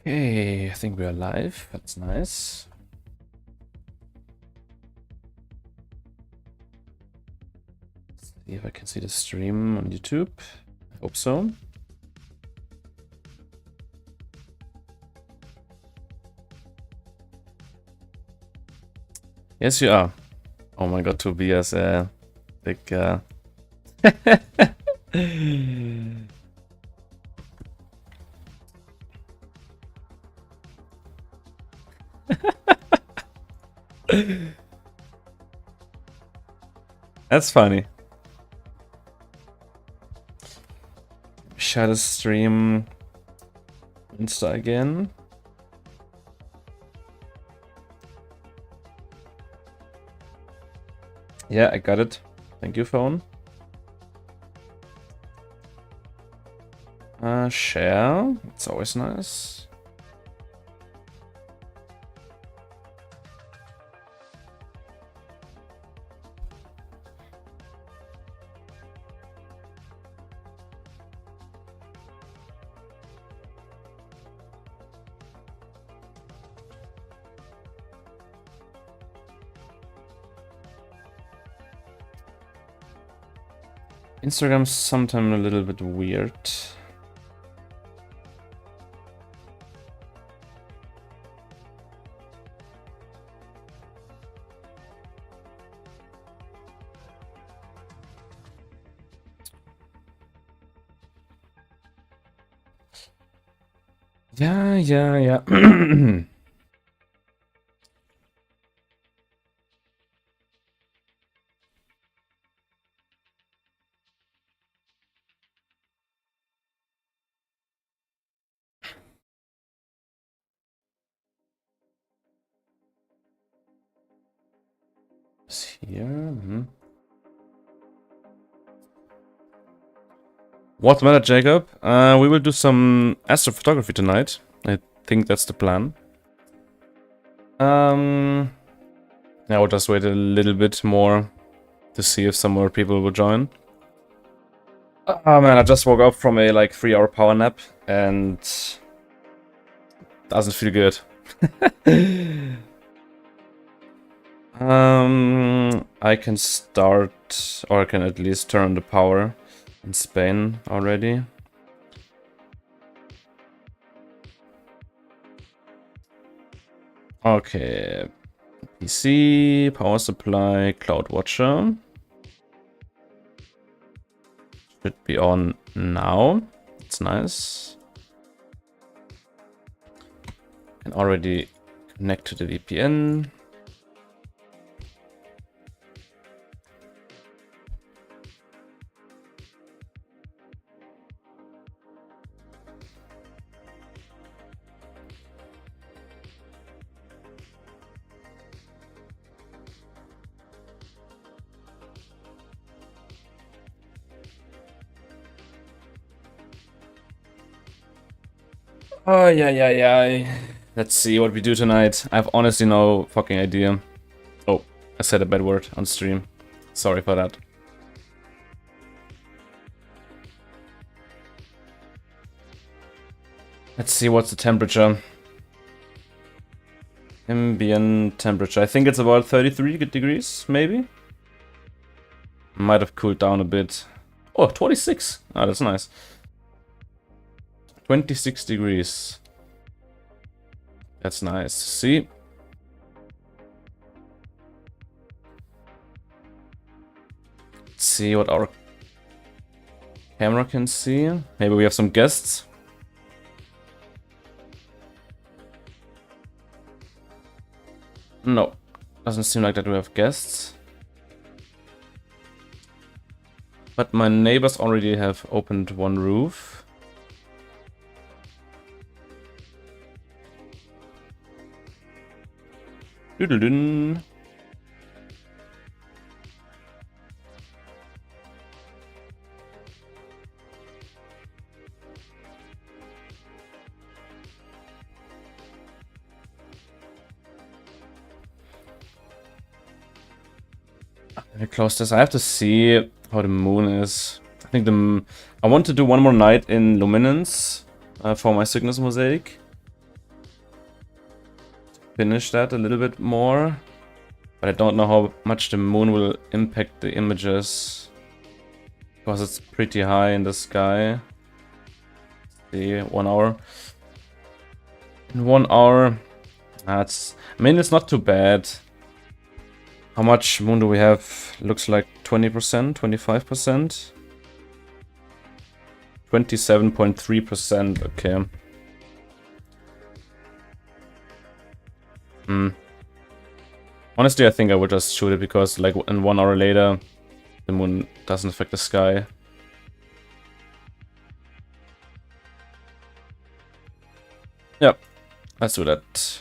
Okay, I think we are live. That's nice. Let's see if I can see the stream on YouTube. I hope so. Yes, you are. Oh my god, Tobias, big That's funny. Share the stream Insta again. Yeah, I got it. Thank you, phone. Share. It's always nice. Instagram's sometimes a little bit weird. Yeah. Here. What's the matter, Jacob? We will do some astrophotography tonight. I think that's the plan. I will just wait a little bit more to see if some more people will join. Oh man, I just woke up from a like 3-hour power nap and doesn't feel good. I can start, or I can at least turn on the power in Spain already. Okay, PC, power supply, cloud watcher. Should be on now. It's nice. Can already connect to the VPN. Oh, yeah. Let's see what we do tonight. I have honestly no fucking idea. Oh, I said a bad word on stream. Sorry for that. Let's see what's the temperature. Ambient temperature. I think it's about 33 degrees, maybe? Might have cooled down a bit. Oh, 26. Oh, that's nice. 26 degrees. That's nice to see. Let's see what our camera can see. Maybe we have some guests. No, doesn't seem like that we have guests. But my neighbors already have opened one roof. Doodle-doo. Let me close this. I have to see how the moon is. I think I want to do one more night in luminance for my Cygnus mosaic. finish that a little bit more. But I don't know how much the moon will impact the images. Because it's pretty high in the sky. See, 1 hour. In 1 hour, that's... I mean, it's not too bad. How much moon do we have? Looks like 20%, 25%? 27.3%, okay. Honestly, I think I would just shoot it because, like, in 1 hour later, the moon doesn't affect the sky. Yep, let's do that.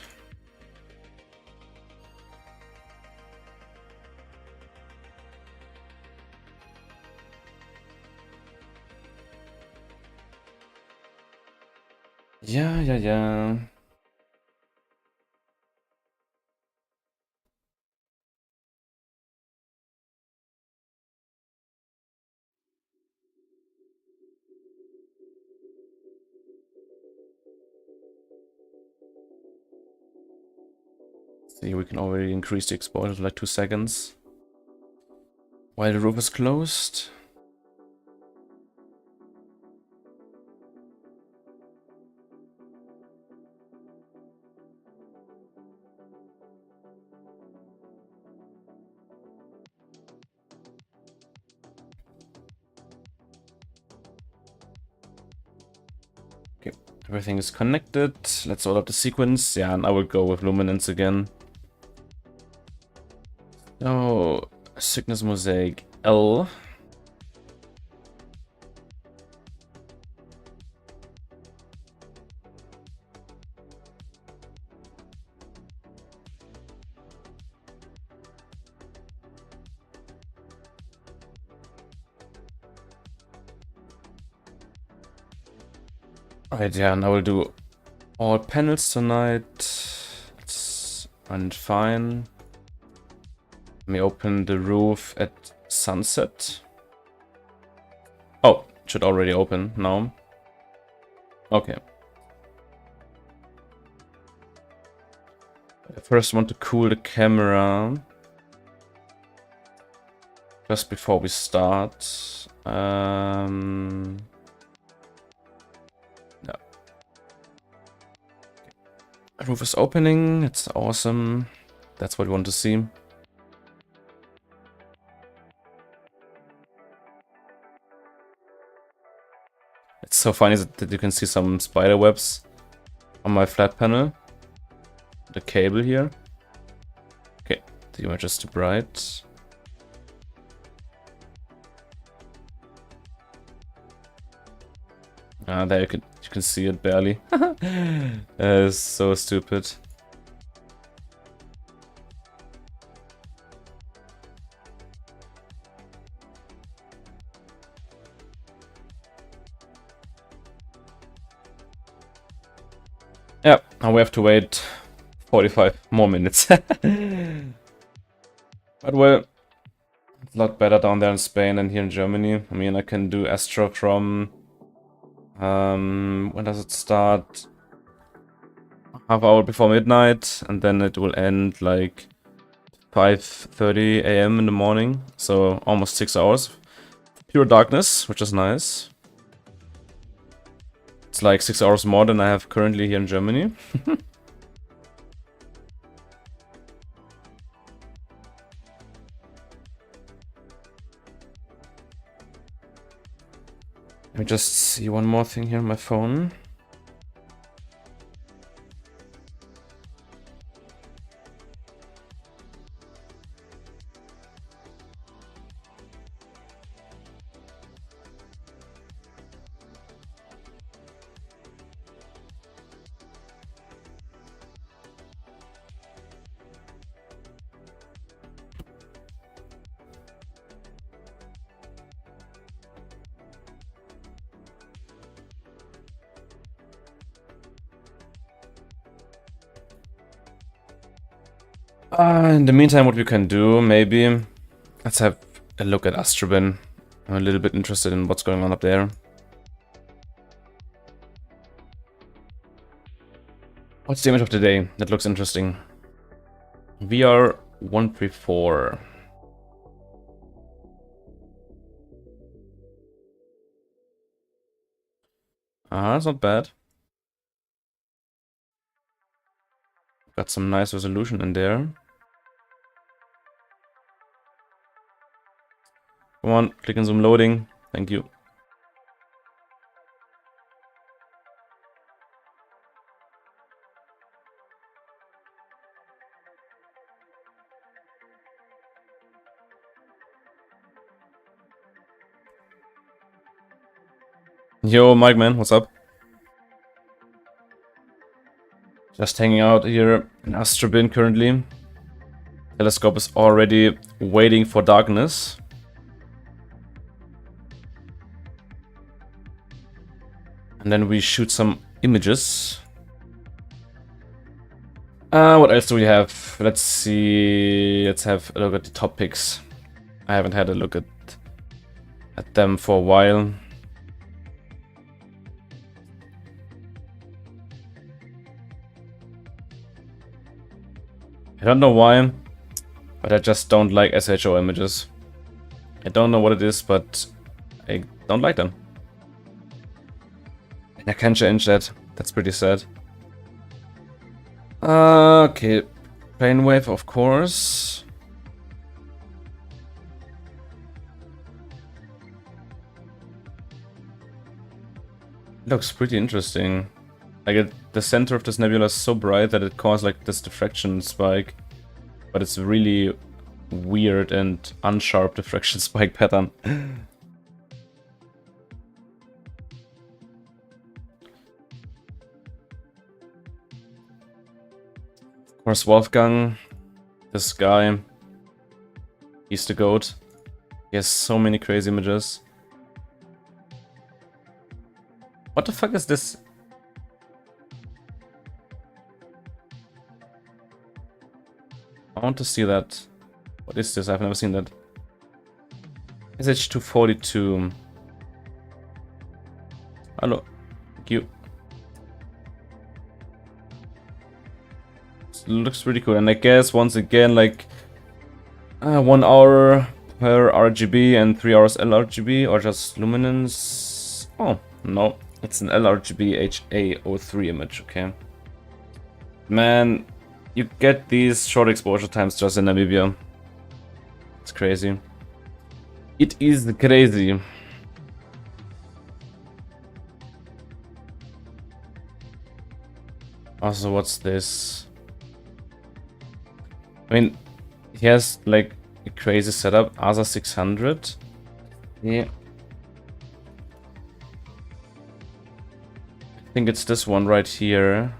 Yeah. See, we can already increase the exposure to like 2 seconds. While the roof is closed. Okay, everything is connected. Let's load up the sequence. Yeah, and I will go with luminance again. So, Cygnus Mosaic L. Alright, yeah, and I will do all panels tonight. Let's run it fine. Let me open the roof at sunset. Oh, it should already open now. Okay. I first want to cool the camera. Just before we start. No. Roof is opening. It's awesome. That's what we want to see. It's so funny that you can see some spider webs on my flat panel. The cable here. Okay, the image is too bright. There you can see it barely. It's so stupid. Yeah, now we have to wait 45 more minutes. But well, it's a lot better down there in Spain than here in Germany. I mean, I can do Astro from... when does it start? Half hour before midnight, and then it will end like 5:30 AM in the morning. So almost 6 hours. Pure darkness, which is nice. It's like 6 hours more than I have currently here in Germany. Let me just see one more thing here on my phone. In the meantime, what we can do, maybe, let's have a look at Astrobin. I'm a little bit interested in what's going on up there. What's the image of the day? That looks interesting. VR 134. That's not bad. Got some nice resolution in there. Come on, click on zoom loading. Thank you. Yo, Mike, man, what's up? Just hanging out here in Astrobin currently. Telescope is already waiting for darkness. And then we shoot some images. What else do we have? Let's see. Let's have a look at the top picks. I haven't had a look at them for a while. I don't know why, but I just don't like SHO images. I don't know what it is, but I don't like them. And I can't change that. That's pretty sad. Okay, plane wave, of course. Looks pretty interesting. Like the center of this nebula is so bright that it caused like this diffraction spike, but it's really weird and unsharp diffraction spike pattern. Of course, Wolfgang, this guy, he's the GOAT. He has so many crazy images. What the fuck is this? I want to see that. What is this? I've never seen that. SH242. Hello. Thank you. This looks really cool. And I guess once again, like 1 hour per RGB and 3 hours LRGB, or just luminance. Oh, no. It's an LRGB HA03 image, okay. Man, you get these short exposure times just in Namibia. It's crazy. It is crazy. Also, what's this? I mean, he has like a crazy setup. ASA 600. Yeah. I think it's this one right here.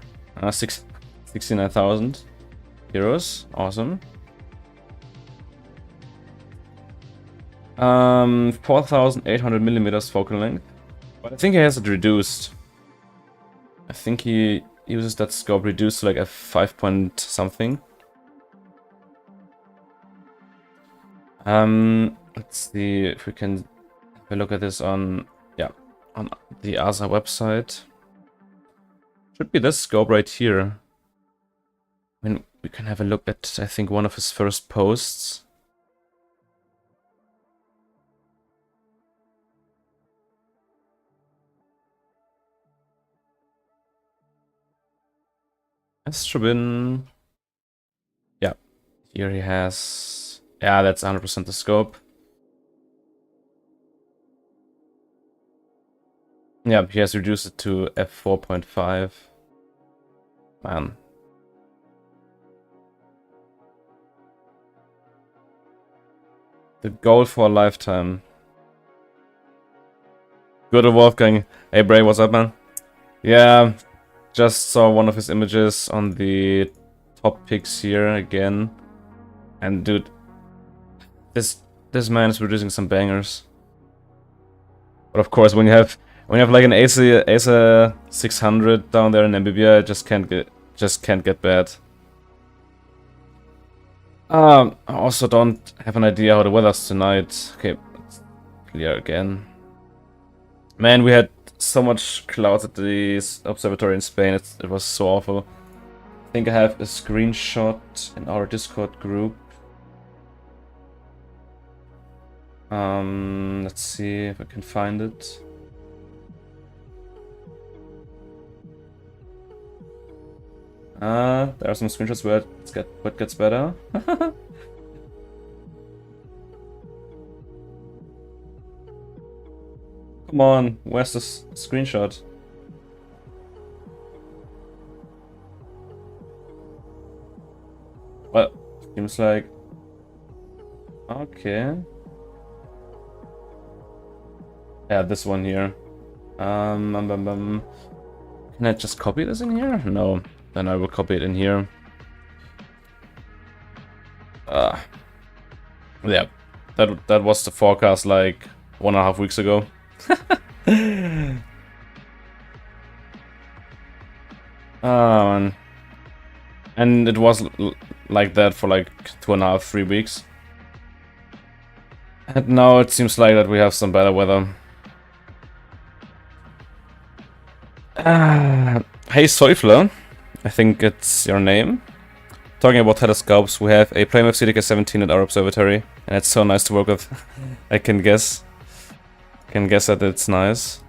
69,000 euros. Awesome. 4,800 millimeters focal length. But I think he has it reduced. I think he uses that scope reduced to like a 5 point something. Let's see if we can have a look at this on, yeah, on the ASA website. Should be this scope right here. I mean, we can have a look at, I think, one of his first posts. Astrobin. Yeah, here he has, yeah, that's 100% the scope. Yeah, he has reduced it to f4.5. Man. The goal for a lifetime. Good old Wolfgang. Hey Bray, what's up, man? Yeah, just saw one of his images on the top picks here again. And dude, this man is producing some bangers. But of course, when you have like an ASA 600 down there in Namibia, it just can't get bad. I also don't have an idea how the weather's tonight. Okay, let's clear again. Man, we had so much clouds at the observatory in Spain. It was so awful. I think I have a screenshot in our Discord group. Let's see if I can find it. There are some screenshots where it gets better. Come on, where's this screenshot? Well, seems like... Okay. Yeah, this one here. Can I just copy this in here? No. Then I will copy it in here. Yeah. That was the forecast like 1.5 weeks ago. Man. And it was like that for like 2.5, 3 weeks. And now it seems like that we have some better weather. Hey Seufler, I think it's your name. Talking about telescopes, we have a Plymouth CDK-17 at our observatory, and it's so nice to work with. I can guess that it's nice.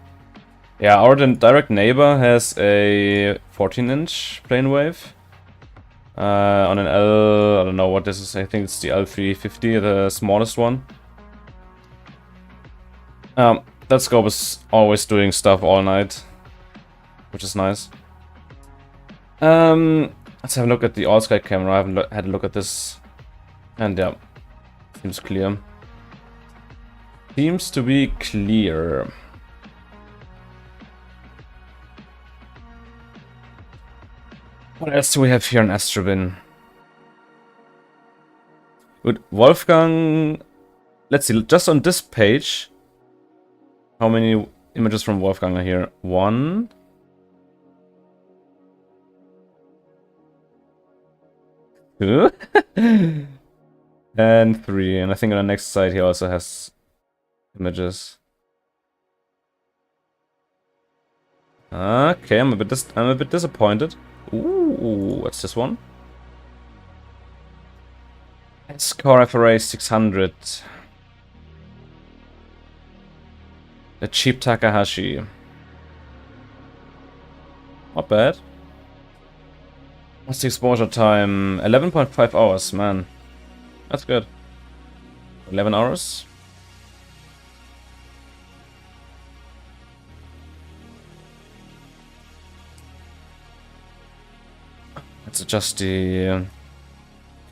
Yeah, our direct neighbor has a 14-inch plane wave on an L. I don't know what this is. I think it's the L350, the smallest one. That scope is always doing stuff all night, which is nice. Let's have a look at the all-sky camera. I haven't had a look at this, and yeah, seems clear. Seems to be clear. What else do we have here in Astrobin? Good, Wolfgang. Let's see, just on this page, how many images from Wolfgang are here? 1. 2. And 3. And I think on the next side he also has images. Okay, I'm a bit disappointed. Ooh, what's this one? Score FRA 600. The cheap Takahashi. Not bad. What's the exposure time? 11.5 hours, man. That's good. 11 hours. Let's adjust the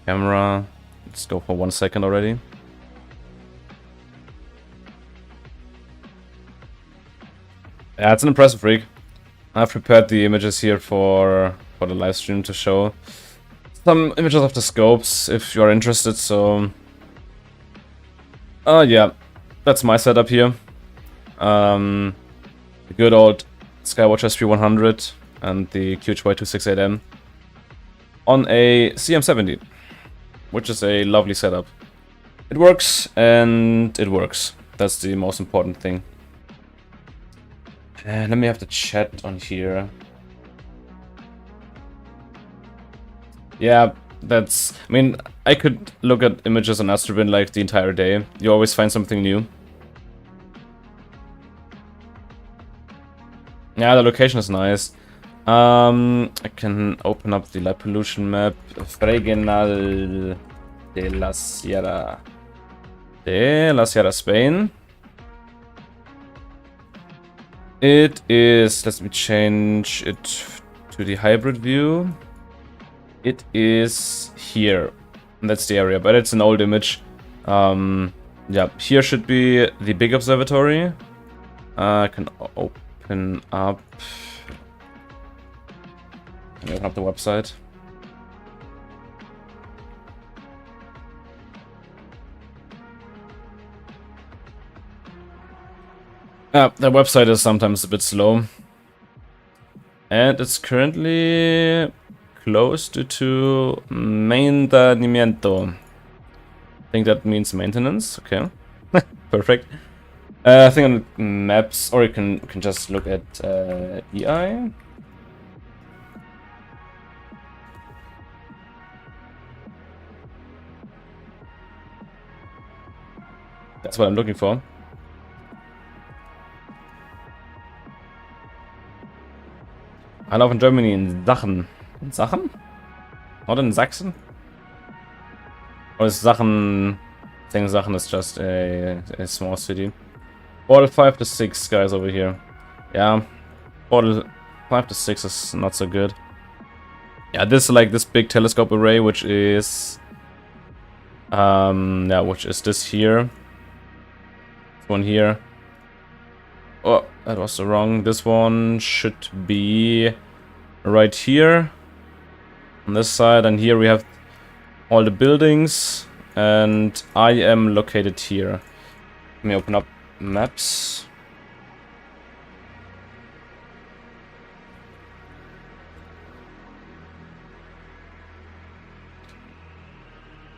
camera. Let's go for 1 second already. Yeah, it's an impressive rig. I've prepared the images here for the live stream to show some images of the scopes if you're interested. So, yeah, that's my setup here. The good old Skywatch SP100 and the QHY268M on a CM70, which is a lovely setup. It works, and it works. That's the most important thing. Let me have the chat on here. Yeah, that's... I mean, I could look at images on Astrobin like the entire day. You always find something new. Yeah, the location is nice. I can open up the light pollution map. Fregenal de la Sierra. De la Sierra, Spain. It is... Let me change it to the hybrid view. It is here. That's the area, but it's an old image. Yeah, here should be the big observatory. I can open up... Let me open up the website. The website is sometimes a bit slow. And it's currently closed due to mantenimiento. I think that means maintenance. Okay. Perfect. I think on maps, or you can just look at EI. That's what I'm looking for. I love in Germany in Sachen. In Sachen? Not in Sachsen? Or is Sachen... I think Sachen is just a small city. Portal 5 to 6 guys over here. Yeah. Portal 5 to 6 is not so good. Yeah, this like this big telescope array, which is... yeah, which is this here. This one here. Oh, that was wrong. This one should be right here on this side, and here we have all the buildings, and I am located here. Let me open up maps.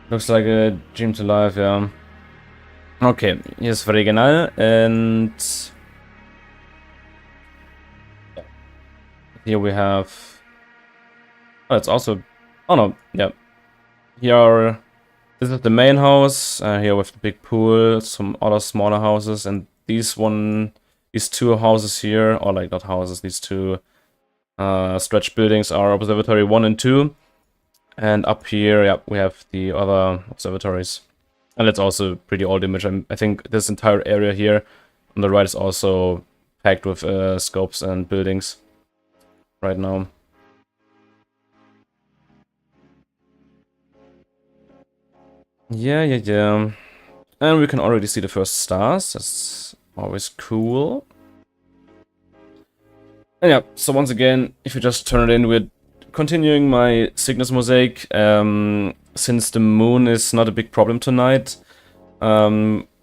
Looks like a dream to life, yeah. Okay, here's Fregenal, and here we have... Oh, it's also... Oh no, yeah. Here are... This is the main house, here with the big pool, some other smaller houses, and these two houses here, or like not houses, these two stretch buildings are Observatory 1 and 2. And up here, yeah, we have the other observatories. And it's also a pretty old image. I think this entire area here on the right is also packed with scopes and buildings right now. Yeah. And we can already see the first stars. That's always cool. And yeah, so once again, if you just turn it in, we're continuing my Cygnus mosaic. Since the moon is not a big problem tonight, I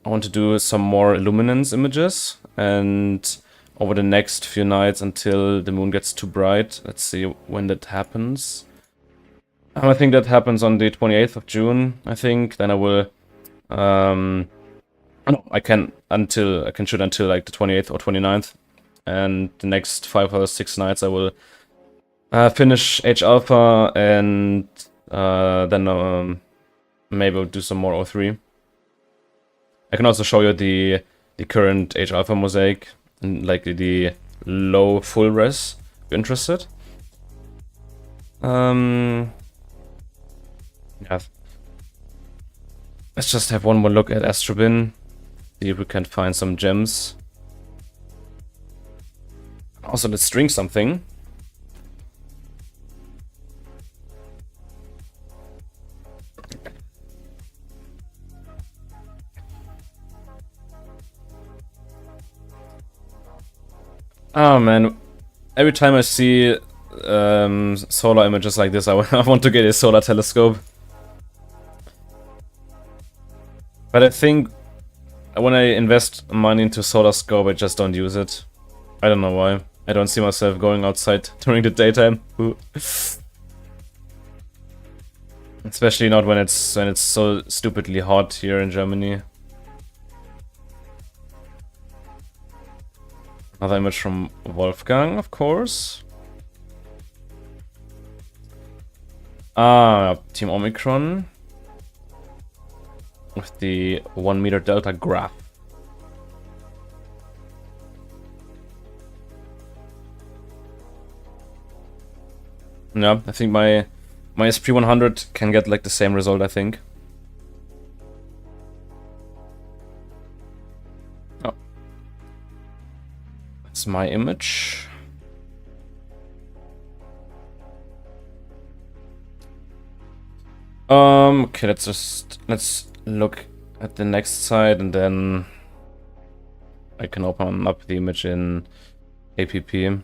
want to do some more luminance images, and over the next few nights until the moon gets too bright. Let's see when that happens. I think that happens on the 28th of June, I think. Then I will... no, I can shoot until like the 28th or 29th. And the next 5 or 6 nights I will finish H alpha, and then maybe I'll do some more O3. I can also show you the current H alpha mosaic and like the low full res if you're interested. Yeah. Let's just have one more look at Astrobin. See if we can find some gems. Also, let's drink something. Oh man, every time I see solar images like this, I want to get a solar telescope. But I think when I invest money into solar scope, I just don't use it. I don't know why. I don't see myself going outside during the daytime. Especially not when it's so stupidly hot here in Germany. Another image from Wolfgang, of course. Ah, Team Omicron. With the 1 meter delta graph. Yeah, I think my SP 100 can get like the same result, I think. Oh. That's my image. Okay, let's look at the next side, and then I can open up the image in APP. You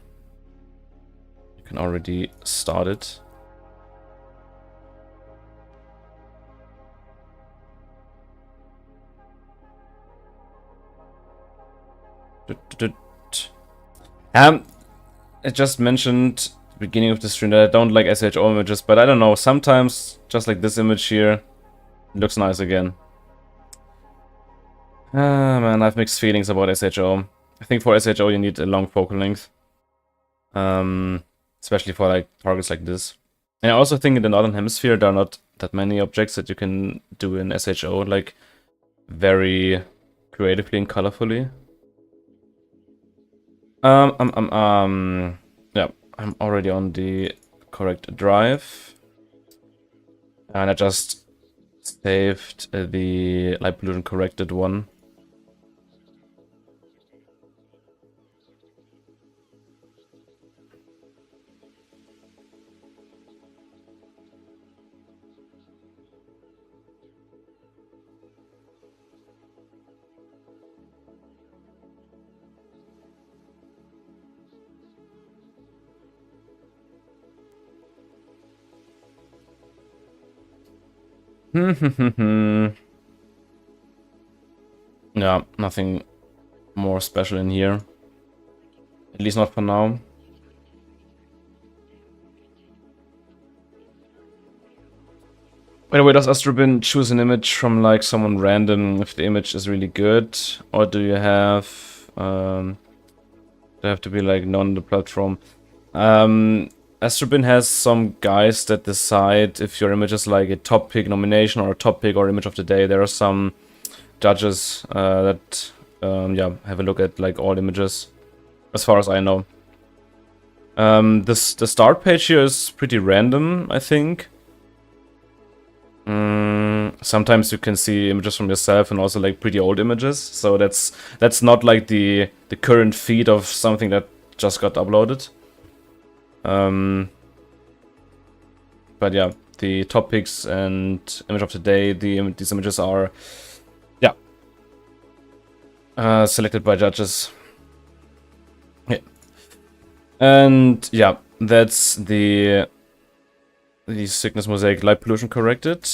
can already start it. I just mentioned at the beginning of the stream that I don't like SHO images, but I don't know, sometimes just like this image here, it looks nice again. Ah man, I have mixed feelings about SHO. I think for SHO you need a long focal length. Especially for like targets like this. And I also think in the Northern Hemisphere there are not that many objects that you can do in SHO, like very creatively and colorfully. Yeah, I'm already on the correct drive. And I just saved the light pollution corrected one. Yeah, nothing more special in here. At least not for now. By the way, does Astrobin choose an image from like someone random if the image is really good? Or do you have they have to be like known on the platform? Astrobin has some guys that decide if your image is like a top pick nomination or a top pick or image of the day. There are some judges that yeah, have a look at like all images, as far as I know. The start page here is pretty random, I think. Sometimes you can see images from yourself and also like pretty old images, so that's not like the current feed of something that just got uploaded. But yeah, the top picks and image of the day, these images are, yeah, selected by judges. Yeah. And yeah, that's the Cygnus Mosaic light pollution corrected.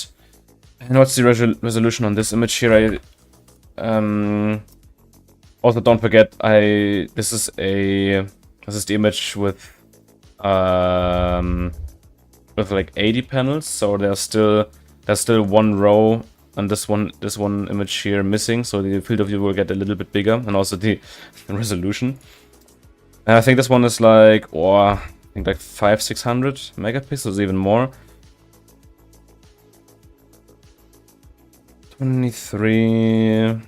And what's the resolution on this image here? Also don't forget, this is the image with like 80 panels, so there's still one row and this one image here missing, so the field of view will get a little bit bigger, and also the resolution. And I think this one is like, I think like 500-600 megapixels, even more. 23.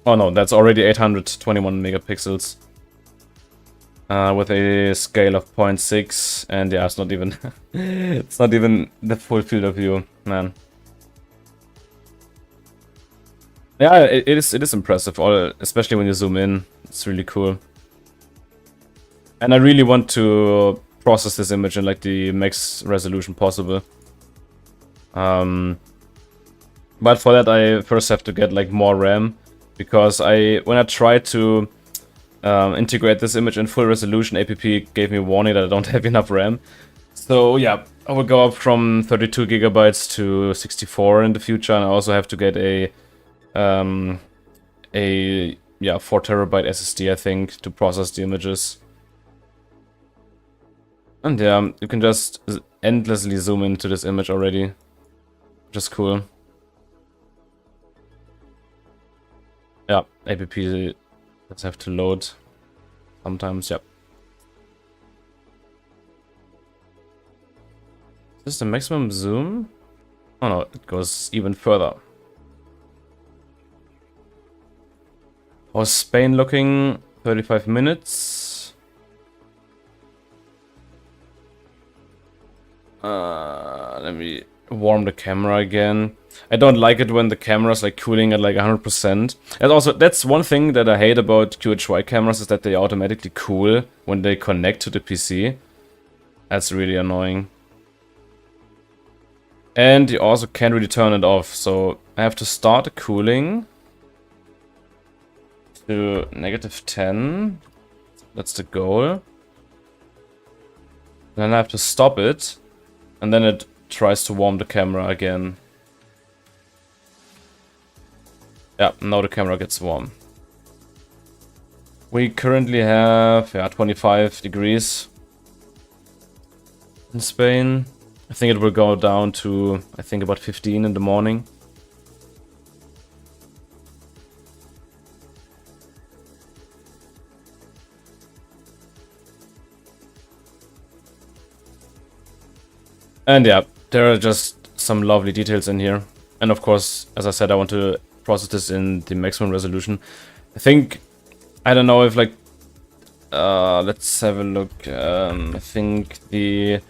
Oh no, that's already 821 megapixels. With a scale of 0.6, and yeah, it's not even it's not even the full field of view, man. Yeah, it is impressive, especially when you zoom in. It's really cool. And I really want to process this image in like the max resolution possible. But for that I first have to get like more RAM, because when I tried to integrate this image in full resolution, APP gave me a warning that I don't have enough RAM. So yeah, I will go up from 32 gigabytes to 64 in the future, and I also have to get a 4 terabyte SSD, I think, to process the images. And yeah, you can just endlessly zoom into this image already, which is cool. Yeah, APP does have to load sometimes, yep. Is this the maximum zoom? Oh no, it goes even further. How's Spain looking? 35 minutes. Let me warm the camera again. I don't like it when the camera's like cooling at like 100%. And also, that's one thing that I hate about QHY cameras, is that they automatically cool when they connect to the PC. That's really annoying. And you also can't really turn it off, so I have to start the cooling to -10. That's the goal. Then I have to stop it, and then it tries to warm the camera again. Yeah, now the camera gets warm. We currently have 25 degrees in Spain. I think it will go down to, I think, about 15 in the morning. And yeah, there are just some lovely details in here. And of course, as I said, I want to process this in the maximum resolution. I think, I don't know if like, let's have a look. I think the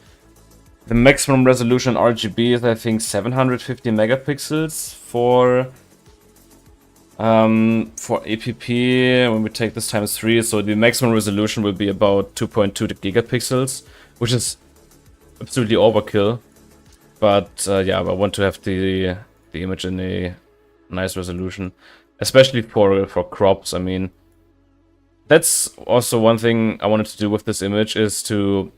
maximum resolution RGB is, I think, 750 megapixels for APP. When we take this times 3, so the maximum resolution will be about 2.2 gigapixels, which is absolutely overkill. But yeah, I want to have the image in a nice resolution, especially for crops. I mean, that's also one thing I wanted to do with this image, is to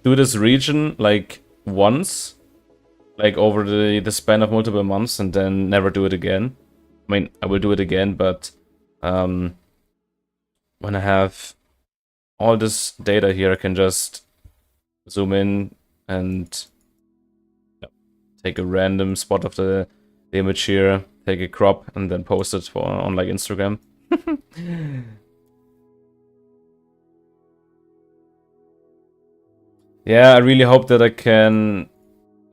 do this region like once, like over the span of multiple months, and then never do it again. I mean, I will do it again, but when I have all this data here, I can just zoom in and take a random spot of the image here, take a crop, and then post it on like Instagram. Yeah, I really hope that I can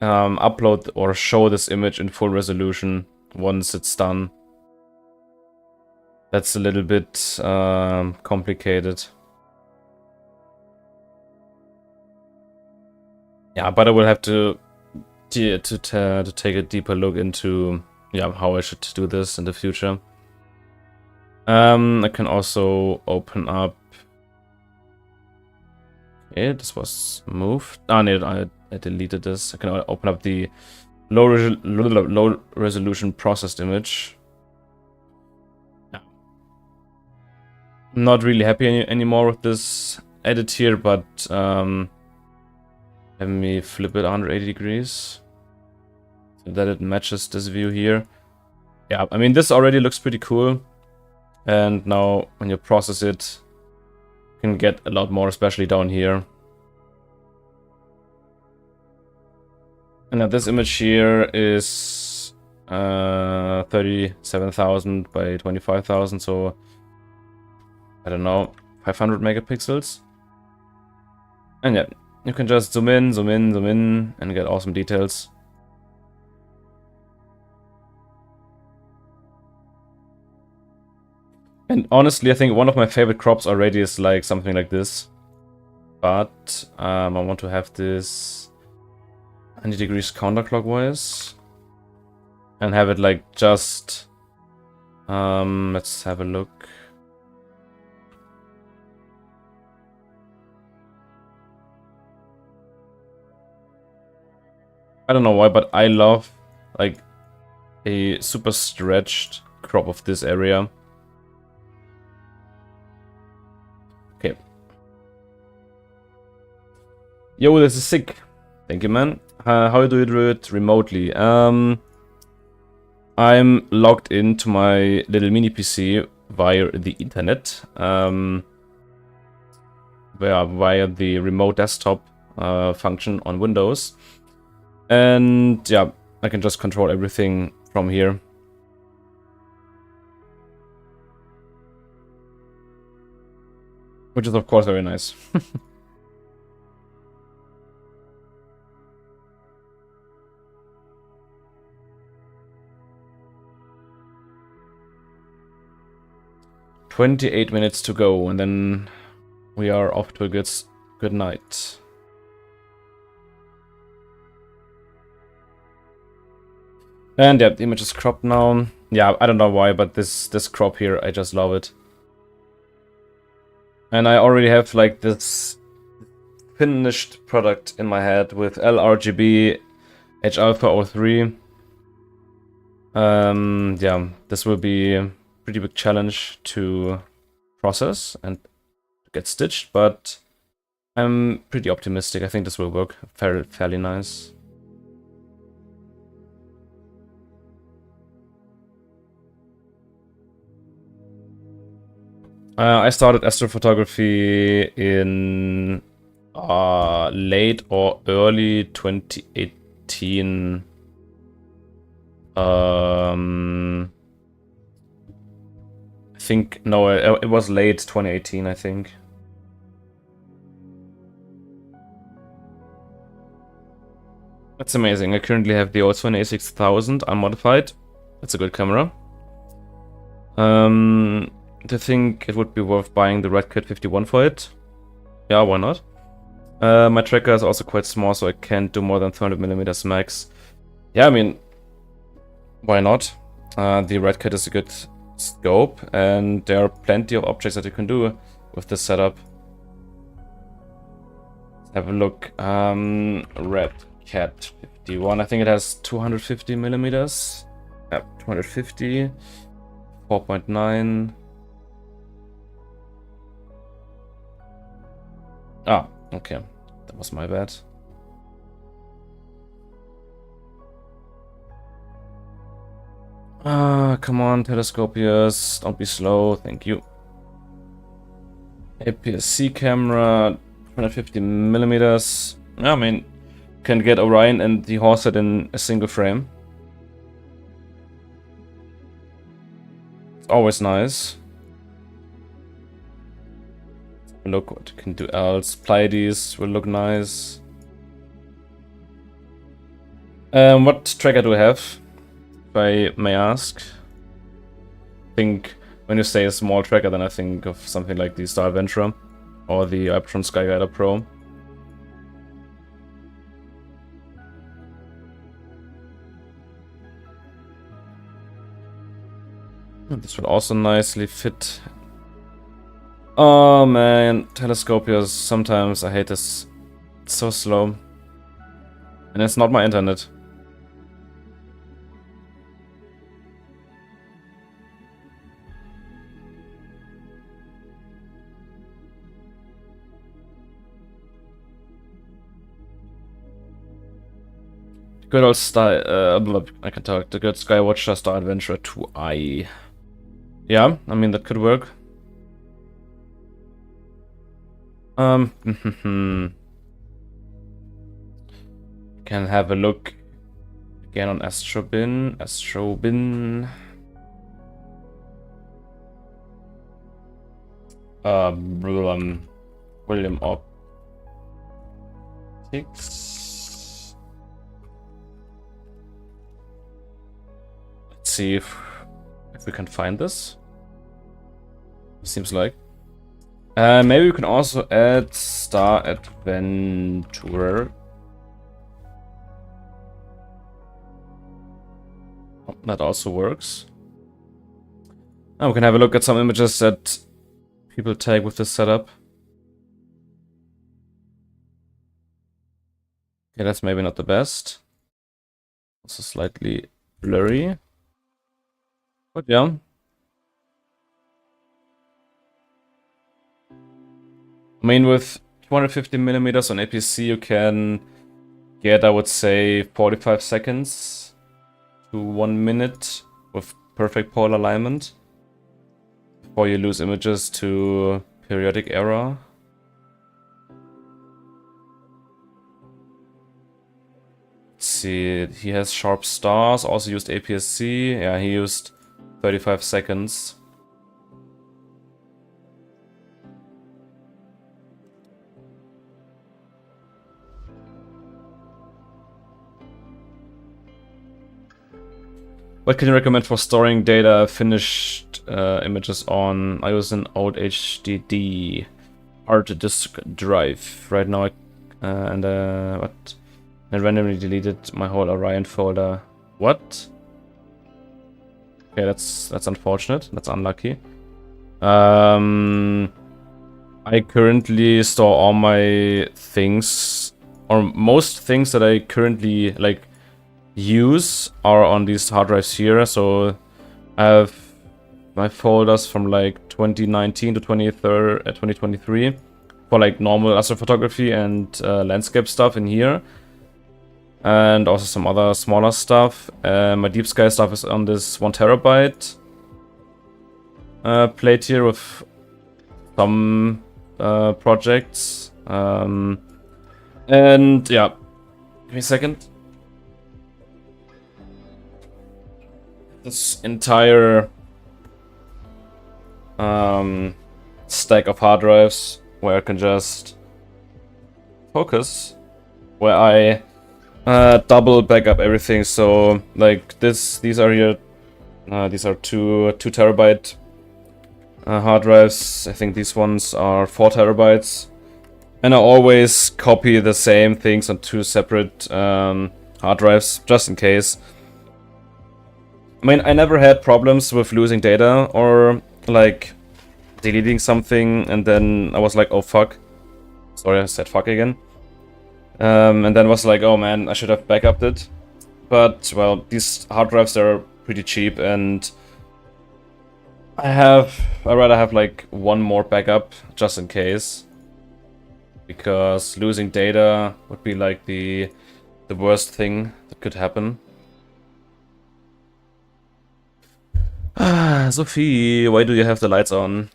upload or show this image in full resolution once it's done. That's a little bit complicated. Yeah, but I will have to take a deeper look into how I should do this in the future. I can also open up. Okay, this was moved. Ah, no, I deleted this. I can open up the low resolution processed image. I'm not really happy anymore with this edit here, but let me flip it 180 degrees so that it matches this view here. Yeah, I mean, this already looks pretty cool. And now when you process it, you can get a lot more, especially down here. And now this image here is 37,000 by 25,000, so I don't know, 500 megapixels. And yeah, you can just zoom in, zoom in, zoom in, and get awesome details. And honestly, I think one of my favorite crops already is like something like this. But I want to have this 90 degrees counterclockwise. And have it like just... let's have a look. I don't know why, but I love like a super stretched crop of this area. Okay. Yo, this is sick. Thank you, man. How do you do it remotely? I'm logged into my little mini PC via the internet. Via the remote desktop function on Windows. And yeah, I can just control everything from here. Which is of course very nice. "28 minutes to go, and then we are off to a good night." And yeah, the image is cropped now. Yeah, I don't know why, but this crop here, I just love it. And I already have like this finished product in my head with LRGB H-alpha 03. Yeah, this will be a pretty big challenge to process and get stitched, but I'm pretty optimistic. I think this will work fairly nice. I started astrophotography in late or early 2018. I think, no, it was late 2018, I think. That's amazing. I currently have the Osman A6000 unmodified. That's a good camera. Do you think it would be worth buying the Red Cat 51 for it? Yeah, why not? My tracker is also quite small, so I can't do more than 300mm max. Yeah, I mean, why not? The Red Cat is a good scope, and there are plenty of objects that you can do with this setup. Let's have a look. Red Cat 51. I think it has 250mm. Yeah, 250. 4.9. Ah, okay. That was my bad. Come on, telescopiers. Don't be slow. Thank you. APS-C camera, 250mm. I mean, can get Orion and the horse head in a single frame. It's always nice. Look what you can do else. Pleiades will look nice. What tracker do we have, if I may ask? I think when you say a small tracker, then I think of something like the Star Adventurer or the Iptron Skyguider Pro. This will also nicely fit. Oh man, telescopiers, sometimes I hate this. It's so slow. And it's not my internet. Good old I can talk. The good Skywatcher Star Adventurer 2i. Yeah, I mean, that could work. Can have a look again on Astrobin. William Optics. Let's see if we can find this. Seems like. Maybe we can also add Star Adventurer. Oh, that also works. Now we can have a look at some images that people take with this setup. Okay, that's maybe not the best. Also slightly blurry. But yeah. I mean, with 250mm on APS-C, you can get, I would say, 45 seconds to 1 minute with perfect polar alignment before you lose images to periodic error. Let's see, he has sharp stars, also used APS-C. Yeah, he used 35 seconds. What can you recommend for storing data finished images on? I use an old HDD hard disk drive right now, and what? I randomly deleted my whole Orion folder. What? Okay, that's unfortunate. That's unlucky. I currently store all my things, or most things that I currently like use are on these hard drives here. So I have my folders from like 2019 to 2023 for like normal astrophotography and landscape stuff in here, and also some other smaller stuff. My deep sky stuff is on this 1 terabyte plate here with some projects, and yeah, give me a second. This entire stack of hard drives where I can just focus, where I double backup everything. So like these are here. These are two terabyte hard drives. I think these ones are 4 terabytes. And I always copy the same things on 2 separate hard drives, just in case. I mean, I never had problems with losing data or like deleting something and then I was like, oh fuck. Sorry, I said fuck again. And then was like, oh man, I should have backupped it. But, well, these hard drives are pretty cheap and I'd rather have like one more backup just in case. Because losing data would be like the worst thing that could happen. Ah, Sophie, why do you have the lights on?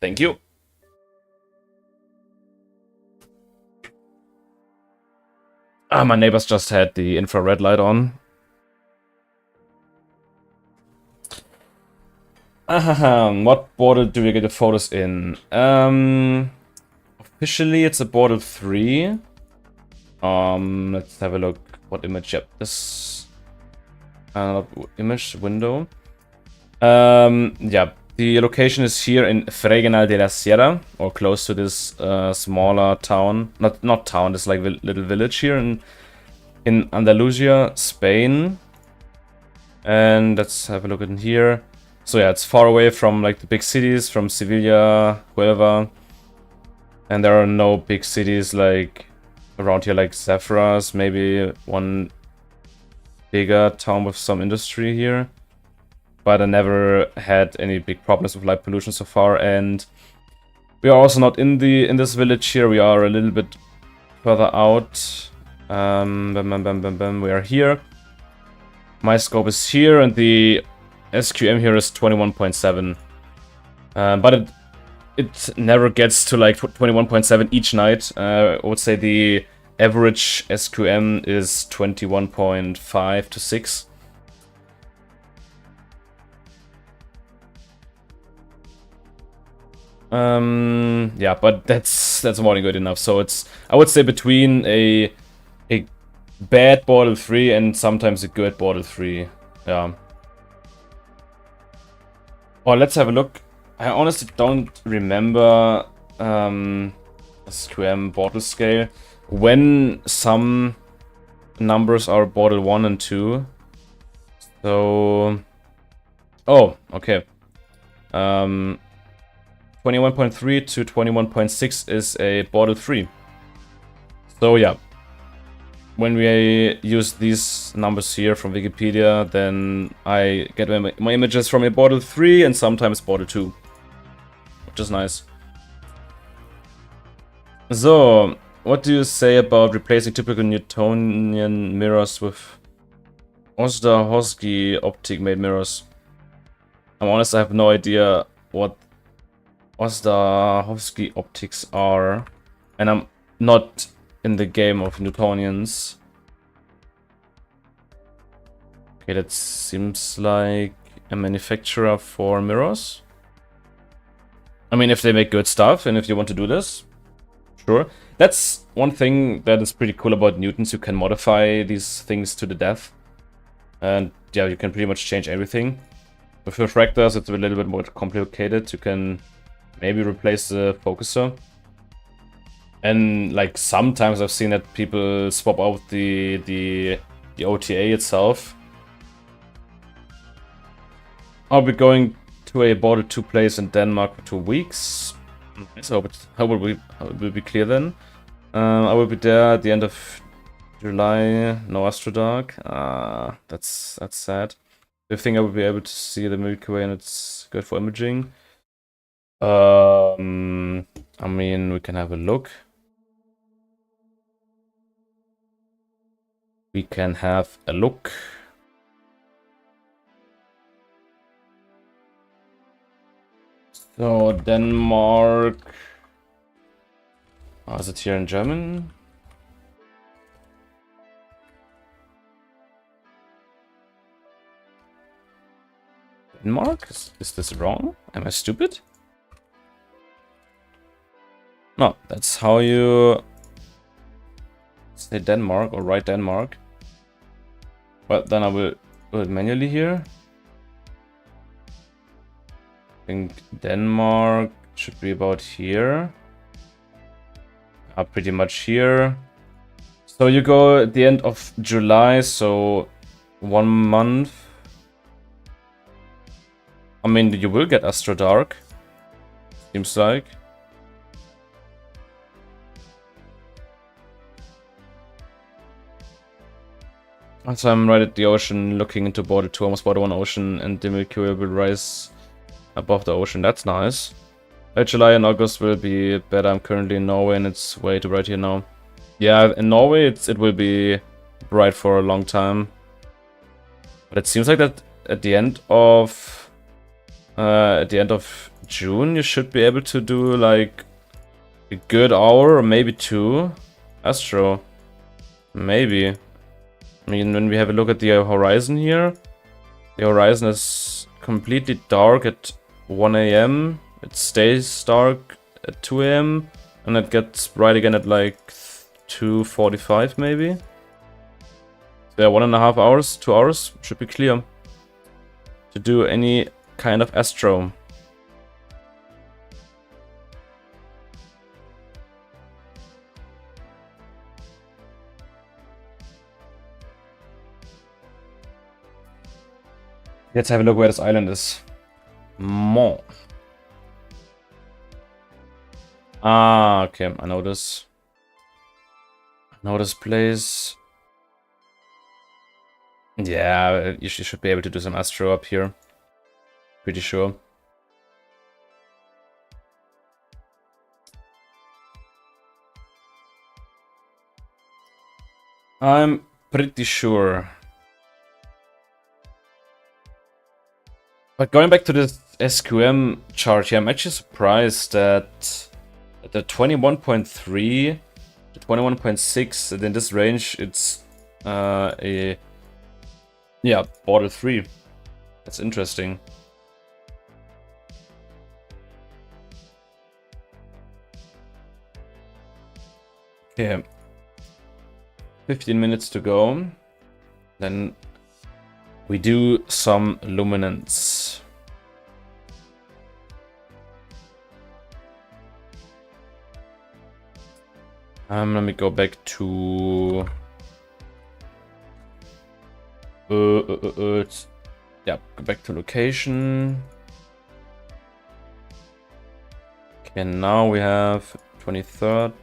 Thank you. Ah, my neighbors just had the infrared light on. What bottle do we get the photos in? Officially it's a bottle 3. Let's have a look. What image? Yep, this image window. Yeah, the location is here in Fregenal de la Sierra, or close to this smaller town. Not town, it's like a little village here in Andalusia, Spain. And let's have a look in here. So yeah, it's far away from like the big cities, from Sevilla, Huelva. And there are no big cities like around here like Zafras, maybe one bigger town with some industry here. But I never had any big problems with light pollution so far, and we are also not in this village here. We are a little bit further out. We are here. My scope is here, and the SQM here is 21.7. But it never gets to like 21.7 each night. I would say the average SQM is 21.5 to 6. Yeah, but that's more than good enough. So it's, I would say, between a bad bottle 3 and sometimes a good bottle 3. Yeah. Oh, let's have a look. I honestly don't remember SQM bottle scale when some numbers are bottle 1 and 2. So, oh, okay. 21.3 to 21.6 is a bottle 3. So yeah, when we use these numbers here from Wikipedia, then I get my images from a bottle 3 and sometimes bottle 2, which is nice. So, what do you say about replacing typical Newtonian mirrors with Osterhosky optic-made mirrors? I'm honest, I have no idea what Osterhosky optics are, and I'm not in the game of Newtonians. Okay, that seems like a manufacturer for mirrors. I mean, if they make good stuff and if you want to do this, sure. That's one thing that is pretty cool about Newtons. You can modify these things to the death. And yeah, you can pretty much change everything. With refractors, it's a little bit more complicated. You can maybe replace the focuser. And like sometimes I've seen that people swap out the OTA itself. I'll be going to a bottle 2 place in Denmark for 2 weeks. So how will we be clear then? I will be there at the end of July. No Astrotalk. That's sad. Do you think I will be able to see the Milky Way and it's good for imaging? I mean, we can have a look. We can have a look. So, Denmark. Oh, is it here in German? Denmark? Is this wrong? Am I stupid? No, that's how you say Denmark or write Denmark. But then I will do it manually here. I think Denmark should be about here. Pretty much here. So you go at the end of July, so 1 month. I mean, you will get Astrotalk, seems like. So I'm right at the ocean, looking into border 2, almost border 1 ocean, and the Milky Way will rise above the ocean. That's nice. July and August will be better. I'm currently in Norway, and it's way too bright here now. Yeah, in Norway it will be bright for a long time. But it seems like that at the end of June you should be able to do like a good hour or maybe 2 Astro. Maybe. I mean, when we have a look at the horizon here, the horizon is completely dark at 1 AM. It stays dark at 2 AM, and it gets bright again at like 2:45 maybe. So yeah, 1.5 hours, 2 hours should be clear to do any kind of astro. Let's have a look where this island is. Mont. Ah, okay, I know this. I know this place. Yeah, you should be able to do some astro up here. Pretty sure. I'm pretty sure. But going back to this SQM chart here, I'm actually surprised that at the 21.3, the 21.6, in this range, it's a border 3. That's interesting. Okay, 15 minutes to go. Then we do some luminance. Let me go back to yeah, go back to location. Okay, now we have 23rd.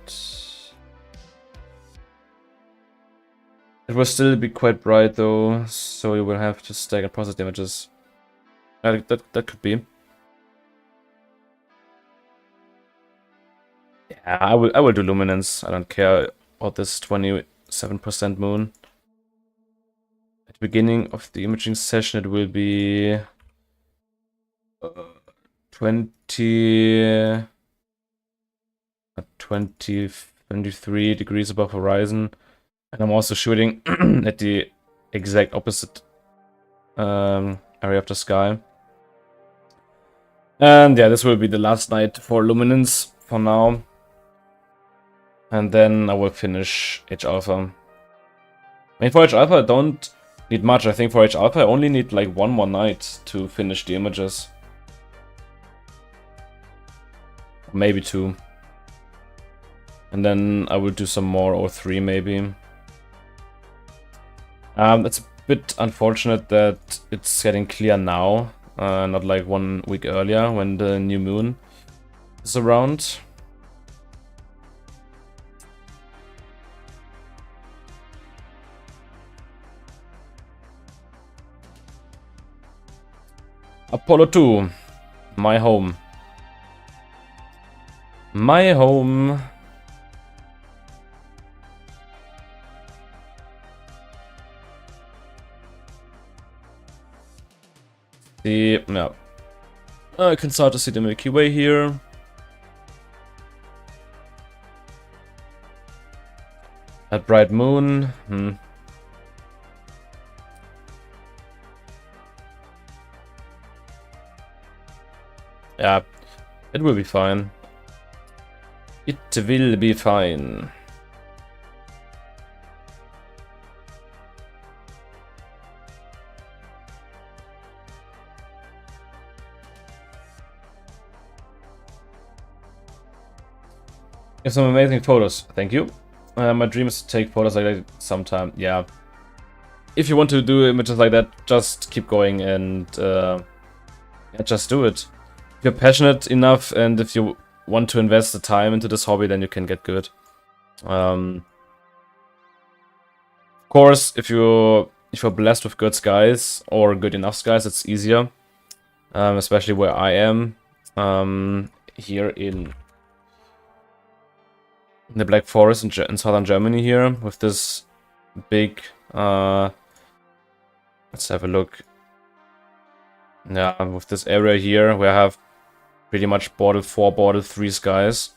It will still be quite bright though, so you will have to stack and process the images. That could be. Yeah, I will do luminance. I don't care about this 27% moon. At the beginning of the imaging session, it will be 23 degrees above horizon. And I'm also shooting at the exact opposite area of the sky. And yeah, this will be the last night for luminance for now. And then I will finish H-alpha. I mean, for H-alpha I don't need much. I think for H-alpha I only need like 1 more night to finish the images. Maybe 2. And then I will do some more, or 3 maybe. It's a bit unfortunate that it's getting clear now, not like 1 week earlier when the new moon is around. Apollo 2, my home. My home. Yeah. I can start to see the Milky Way here. A bright moon. Yeah, it will be fine. It will be fine. You have some amazing photos. Thank you. My dream is to take photos like that sometime. Yeah. If you want to do images like that, just keep going and yeah, just do it. If you're passionate enough and if you want to invest the time into this hobby, then you can get good. Of course, if you're blessed with good skies or good enough skies, it's easier. Especially where I am, here in the Black Forest in southern Germany here, with this big, let's have a look. Yeah, with this area here, where I have pretty much bottle 4, bottle 3 skies.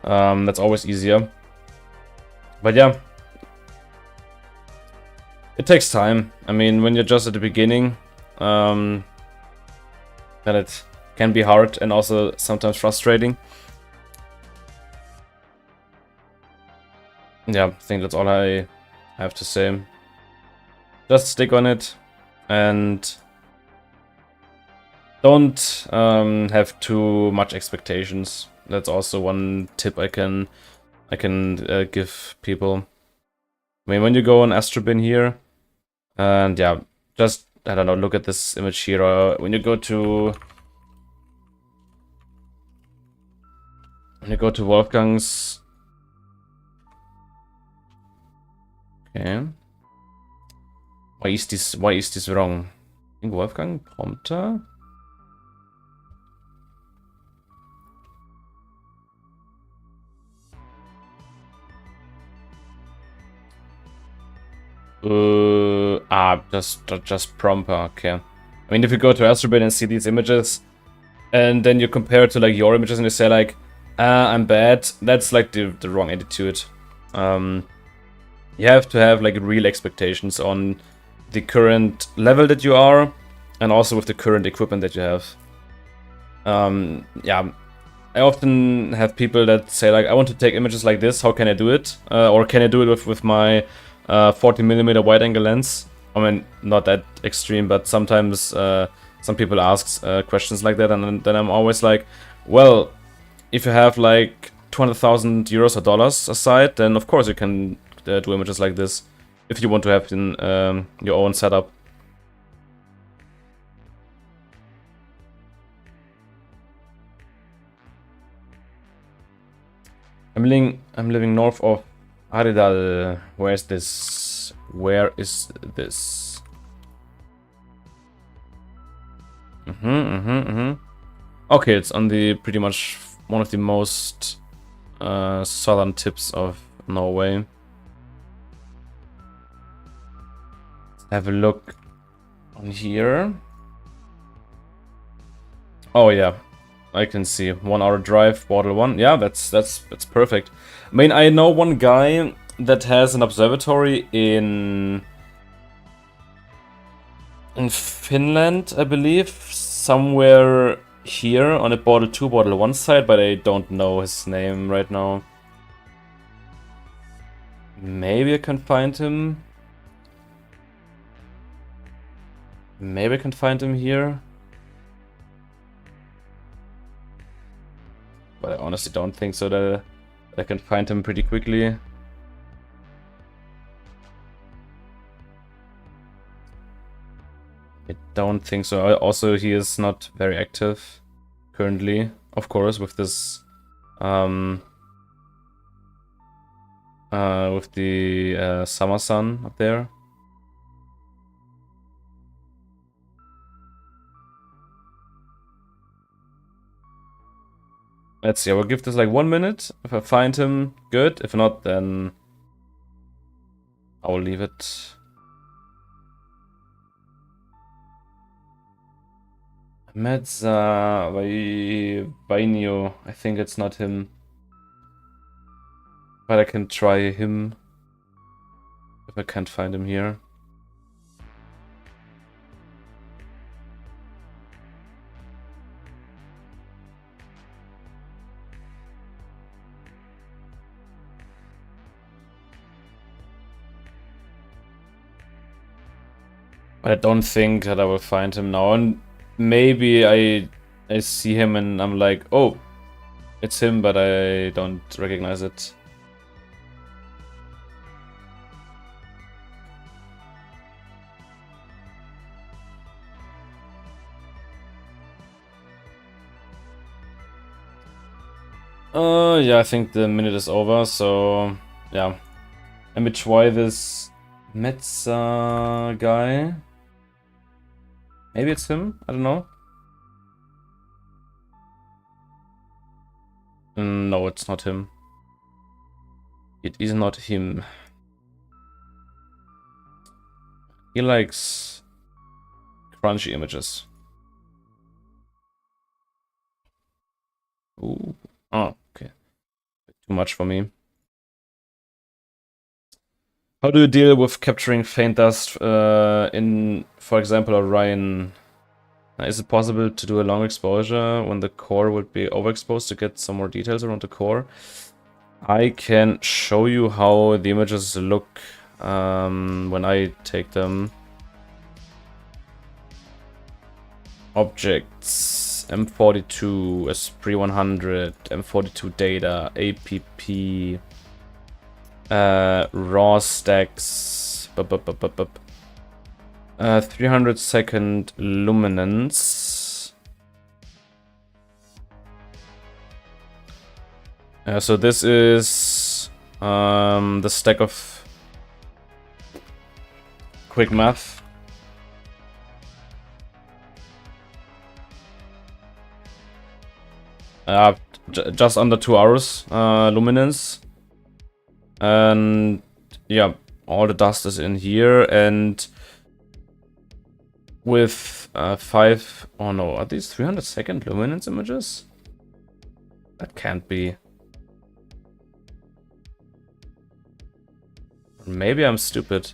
That's always easier. But yeah, it takes time. I mean, when you're just at the beginning, then it can be hard and also sometimes frustrating. Yeah, I think that's all I have to say. Just stick on it and don't have too much expectations. That's also one tip I can give people. I mean, when you go on Astrobin here, and yeah, just, I don't know, look at this image here, or when you go to Wolfgang's. Okay. Why is this wrong? I think Wolfgang Prompter. Just Prompter, okay. I mean, if you go to Astrobin and see these images, and then you compare it to like your images and you say like, I'm bad, that's like the wrong attitude. You have to have like real expectations on the current level that you are, and also with the current equipment that you have. Yeah, I often have people that say like, I want to take images like this, how can I do it? Or can I do it with my 40mm wide angle lens? I mean, not that extreme, but sometimes some people ask questions like that, and then I'm always like, well, if you have like 200,000 euros or dollars aside, then of course you can do images like this if you want to have in your own setup. I'm living north of Aridal. Where is this? Where is this? Okay, it's on the pretty much one of the most southern tips of Norway. Let's have a look on here. Oh yeah, I can see 1 hour drive, bottle 1. Yeah, that's perfect. I mean, I know one guy that has an observatory in Finland, I believe, somewhere here on a bottle 2, bottle 1 side, but I don't know his name right now. Maybe I can find him. Maybe I can find him here. But I honestly don't think so that I can find him pretty quickly. I don't think so. Also, he is not very active currently, of course, with this with the summer sun up there. Let's see, I will give this like 1 minute. If I find him, good. If not, then I will leave it. Mezza Vainio. I think it's not him. But I can try him if I can't find him here. But I don't think that I will find him now. And maybe I see him and I'm like, oh, It's him, but I don't recognize it. Yeah, I think the minute is over, so yeah. Let me try this Metza guy. Maybe it's him? I don't know. No, it's not him. It is not him. He likes crunchy images. Ooh. Oh, okay. Too much for me. How do you deal with capturing faint dust in, for example, Orion? Is it possible to do a long exposure when the core would be overexposed to get some more details around the core? I can show you how the images look when I take them. Objects, M42, Esprit 100, M42 data, APP, raw stacks, 300-second luminance. So this is the stack of quick math. Just under 2 hours luminance. And yeah, all the dust is in here, and with 5, oh no, are these 300-second luminance images? That can't be. Maybe I'm stupid.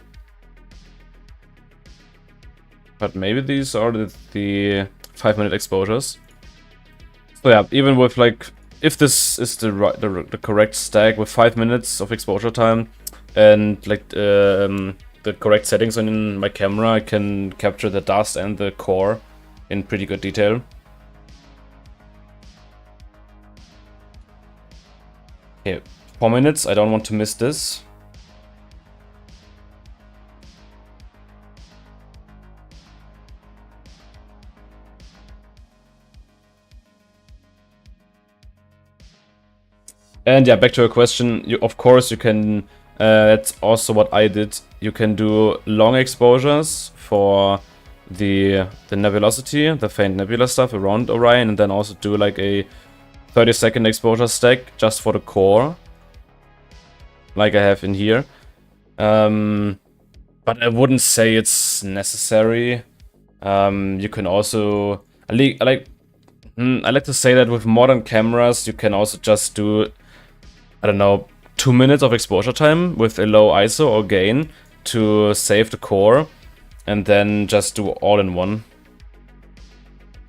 But maybe these are the 5-minute exposures. So yeah, even with like, if this is the correct stack with 5 minutes of exposure time and like the correct settings on my camera, I can capture the dust and the core in pretty good detail. Okay, 4 minutes, I don't want to miss this. And yeah, back to your question, of course you can, that's also what I did, you can do long exposures for the nebulosity, the faint nebula stuff around Orion, and then also do like a 30-second exposure stack just for the core, like I have in here. But I wouldn't say it's necessary. You can also, I like to say that with modern cameras you can also just do, I don't know, 2 minutes of exposure time with a low ISO or gain to save the core, and then just do all in one.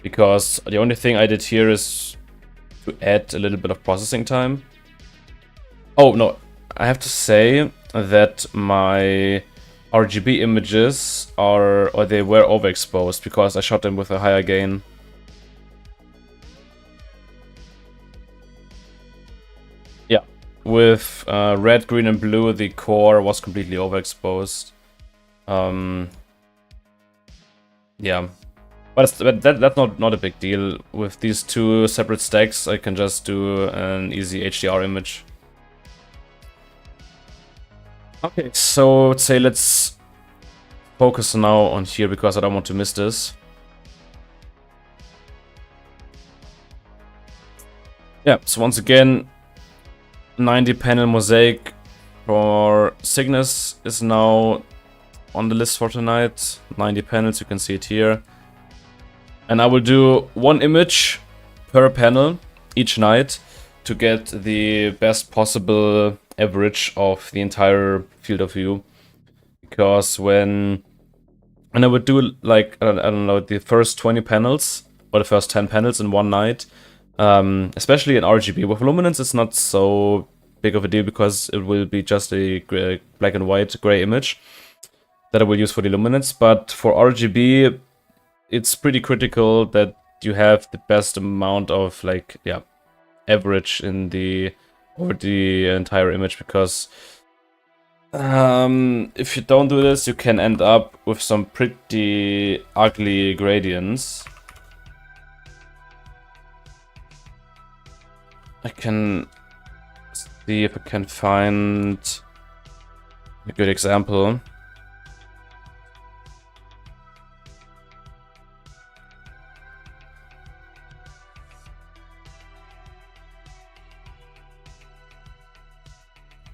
Because the only thing I did here is to add a little bit of processing time. Oh no, I have to say that my RGB images are, or they were overexposed because I shot them with a higher gain. Yeah, with red, green, and blue, the core was completely overexposed. Yeah, but that's not a big deal. With these two separate stacks, I can just do an easy HDR image. Okay, so let's focus now on here because I don't want to miss this. Yeah, so once again, 90 panel mosaic for Cygnus is now on the list for tonight. 90 panels, you can see it here. And I will do one image per panel each night to get the best possible average of the entire field of view. Because when I would do like, I don't know, the first 20 panels or the first 10 panels in one night, especially in RGB. With luminance, it's not so big of a deal because it will be just a black and white gray image that I will use for the luminance. But for RGB, it's pretty critical that you have the best amount of like, yeah, average in the over the entire image, because if you don't do this, you can end up with some pretty ugly gradients. I can see if I can find a good example.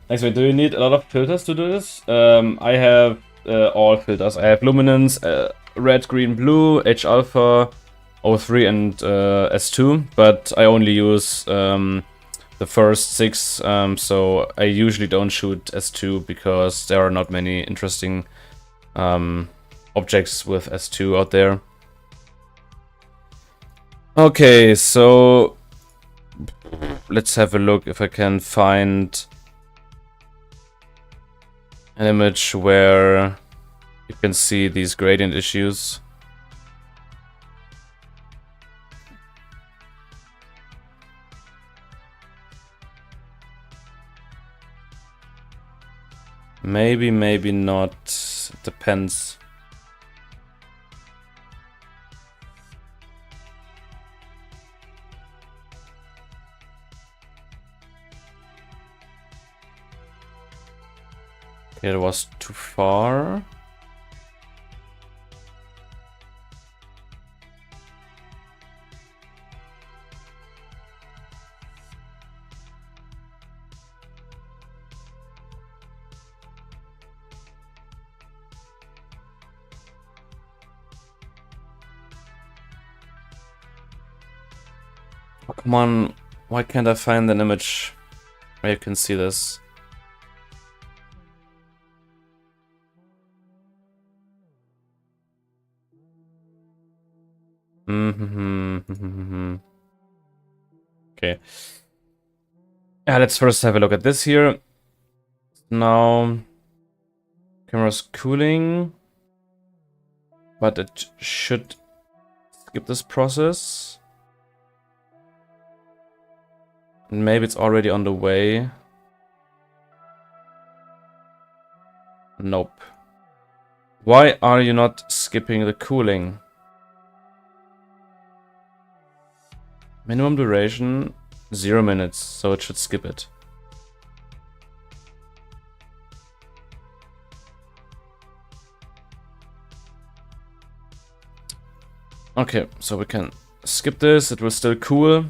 Actually, do you need a lot of filters to do this? I have all filters. I have luminance, red, green, blue, H alpha, O3, and S2, but I only use the first 6, so I usually don't shoot S2 because there are not many interesting objects with S2 out there. Okay, so let's have a look if I can find an image where you can see these gradient issues. Maybe, maybe not. It depends. Okay, it was too far. Oh, come on, why can't I find an image where you can see this? Okay. Yeah, let's first have a look at this here. Now, camera's cooling, but it should skip this process. Maybe it's already on the way. Nope. Why are you not skipping the cooling? Minimum duration 0 minutes, so it should skip it. Okay, so we can skip this, it will still cool.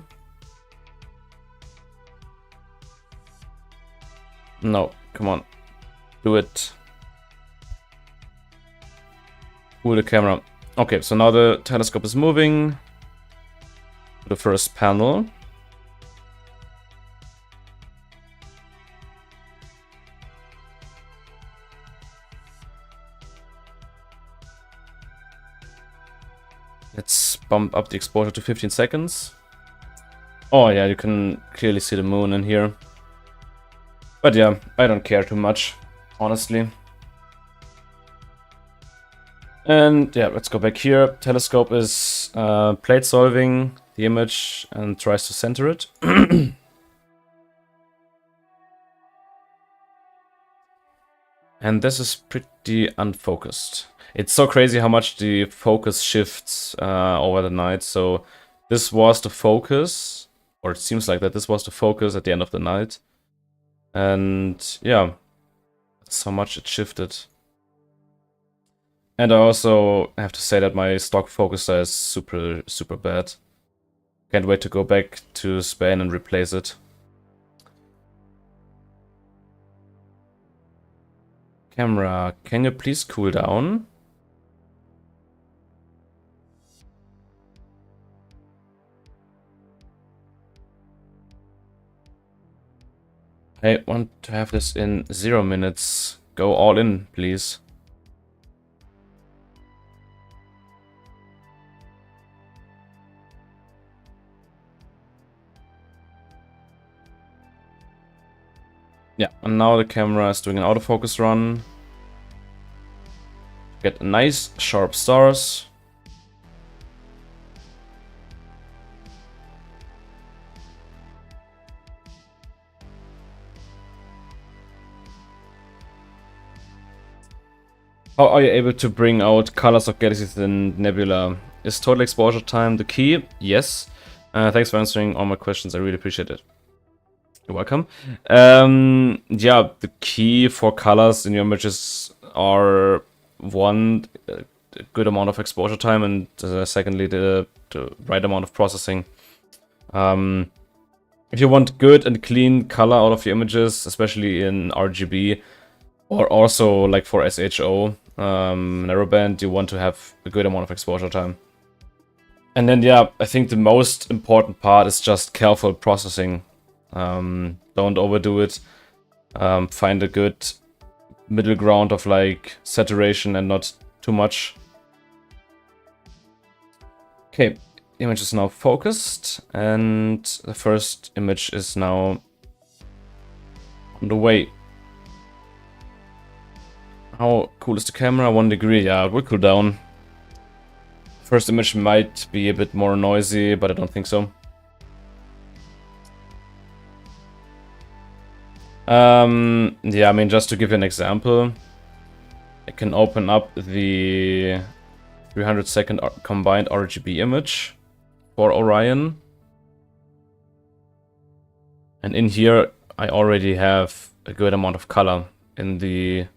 No, come on, do it. Cool the camera. Okay, so now the telescope is moving. The first panel. Let's bump up the exposure to 15 seconds. Oh yeah, you can clearly see the moon in here. But yeah, I don't care too much, honestly. And yeah, let's go back here. Telescope is plate solving the image and tries to center it. And this is pretty unfocused. It's so crazy how much the focus shifts over the night. So this was the focus, or it seems like that this was the focus at the end of the night. And yeah, that's how much it shifted. And I also have to say that my stock focuser is super, super bad. Can't wait to go back to Spain and replace it. Camera, can you please cool down? I want to have this in 0 minutes. Go all in, please. Yeah, and now the camera is doing an autofocus run. Get nice sharp stars. How are you able to bring out colors of galaxies in nebula? Is total exposure time the key? Yes. Thanks for answering all my questions. I really appreciate it. You're welcome. Yeah, the key for colors in your images are one, a good amount of exposure time, and secondly, the right amount of processing. If you want good and clean color out of your images, especially in RGB, or also like for SHO, narrowband, you want to have a good amount of exposure time. And then, yeah, I think the most important part is just careful processing. Don't overdo it. Find a good middle ground of like saturation and not too much. Okay, image is now focused, and the first image is now on the way. How cool is the camera? 1 degree. Yeah, it will cool down. First image might be a bit more noisy, but I don't think so. Yeah, I mean, just to give you an example, I can open up the 300-second combined RGB image for Orion. And in here, I already have a good amount of color in the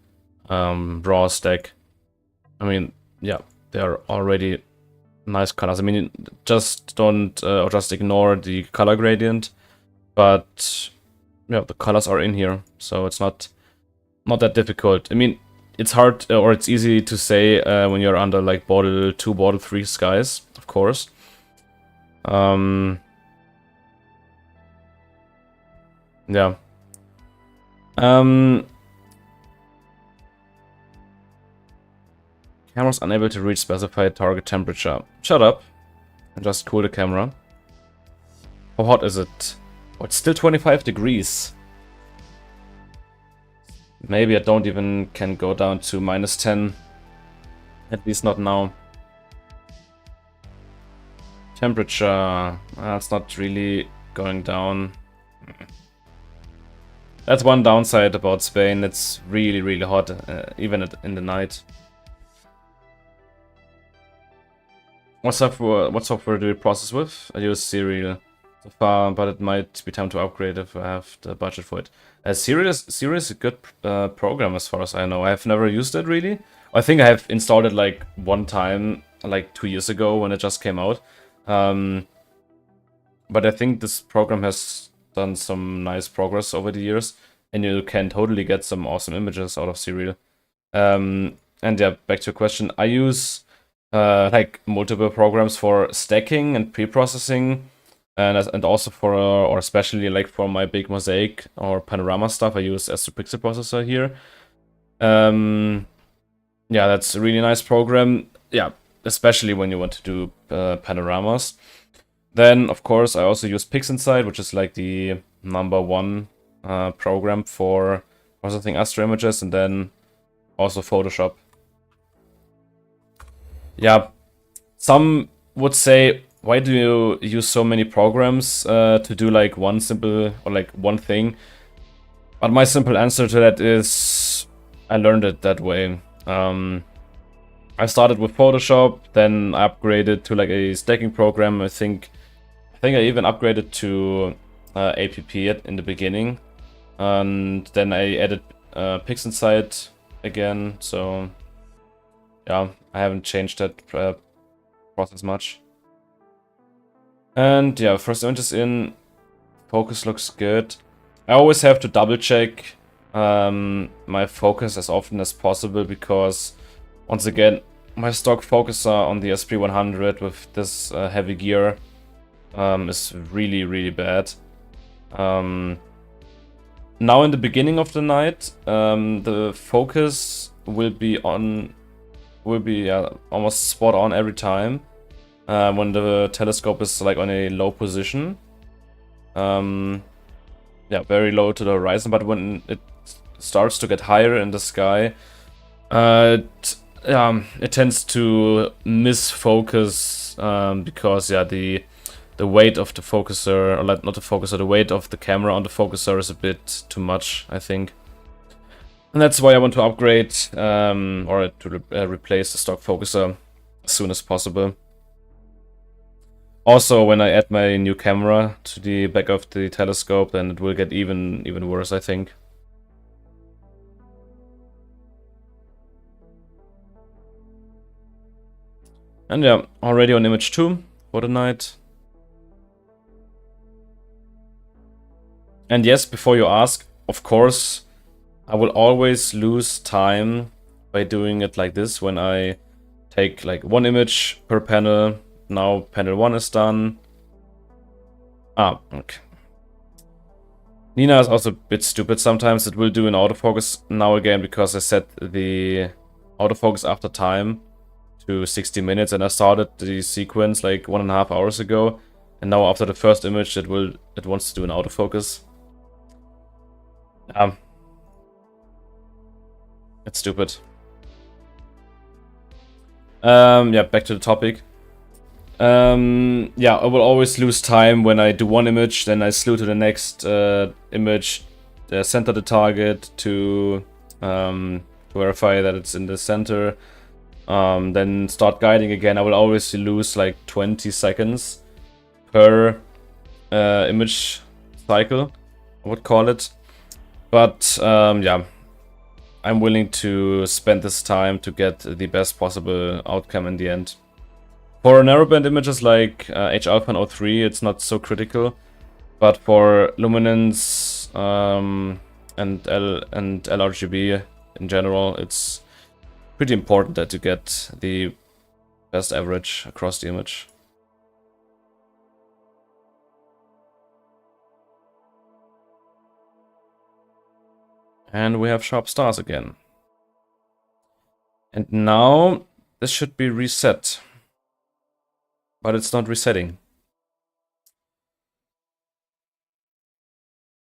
raw stack. I mean, yeah, they're already nice colors. I mean, just don't, or just ignore the color gradient, but yeah, the colors are in here, so it's not that difficult. I mean, it's hard, or it's easy to say when you're under like bottle 2, bottle 3 skies, of course. Yeah. Camera's unable to reach specified target temperature. Shut up. And just cool the camera. How hot is it? Oh, it's still 25 degrees. Maybe I don't even can go down to -10. At least not now. Temperature. It's not really going down. That's one downside about Spain. It's really, really hot, even in the night. What software do you process with? I use Serial so far, but it might be time to upgrade if I have the budget for it. Serial is a good program as far as I know. I have never used it really. I think I have installed it like one time, like 2 years ago when it just came out. But I think this program has done some nice progress over the years, and you can totally get some awesome images out of Serial. And yeah, back to your question. I use like multiple programs for stacking and pre-processing, and also for or especially like for my big mosaic or panorama stuff, I use Astropixel processor here. Yeah, that's a really nice program. Yeah, especially when you want to do panoramas. Then of course I also use PixInsight, which is like the #1 program for processing astro images, and then also Photoshop. Yeah, some would say, why do you use so many programs to do like one simple or like one thing? But my simple answer to that is I learned it that way. I started with Photoshop, then I upgraded to like a stacking program. I think I even upgraded to APP in the beginning, and then I added PixInsight again. So yeah, I haven't changed that process much. And yeah, first image is in. Focus looks good. I always have to double check my focus as often as possible, because once again, my stock focuser on the SP100 with this heavy gear is really, really bad. Now in the beginning of the night, the focus will be almost spot on every time when the telescope is like on a low position. Yeah, very low to the horizon, but when it starts to get higher in the sky, it tends to misfocus because yeah, the weight of the focuser, or not the focuser, the weight of the camera on the focuser is a bit too much, I think. And that's why I want to upgrade or to replace the stock focuser as soon as possible. Also, when I add my new camera to the back of the telescope, then it will get even worse, I think. And yeah, already on image 2 for the night. And yes, before you ask, of course, I will always lose time by doing it like this when I take like one image per panel. Now panel 1 is done. Ah, okay. Nina is also a bit stupid sometimes. It will do an autofocus now again because I set the autofocus after time to 60 minutes and I started the sequence like 1.5 hours ago. And now after the first image it wants to do an autofocus. It's stupid. Yeah, back to the topic. Yeah, I will always lose time when I do one image, then I slew to the next image, center the target to verify that it's in the center, then start guiding again. I will always lose like 20 seconds per image cycle, I would call it. But yeah, I'm willing to spend this time to get the best possible outcome in the end. For narrowband images like H-alpha and O3, it's not so critical, but for luminance and LRGB in general, it's pretty important that you get the best average across the image. And we have sharp stars again. And now this should be reset. But it's not resetting.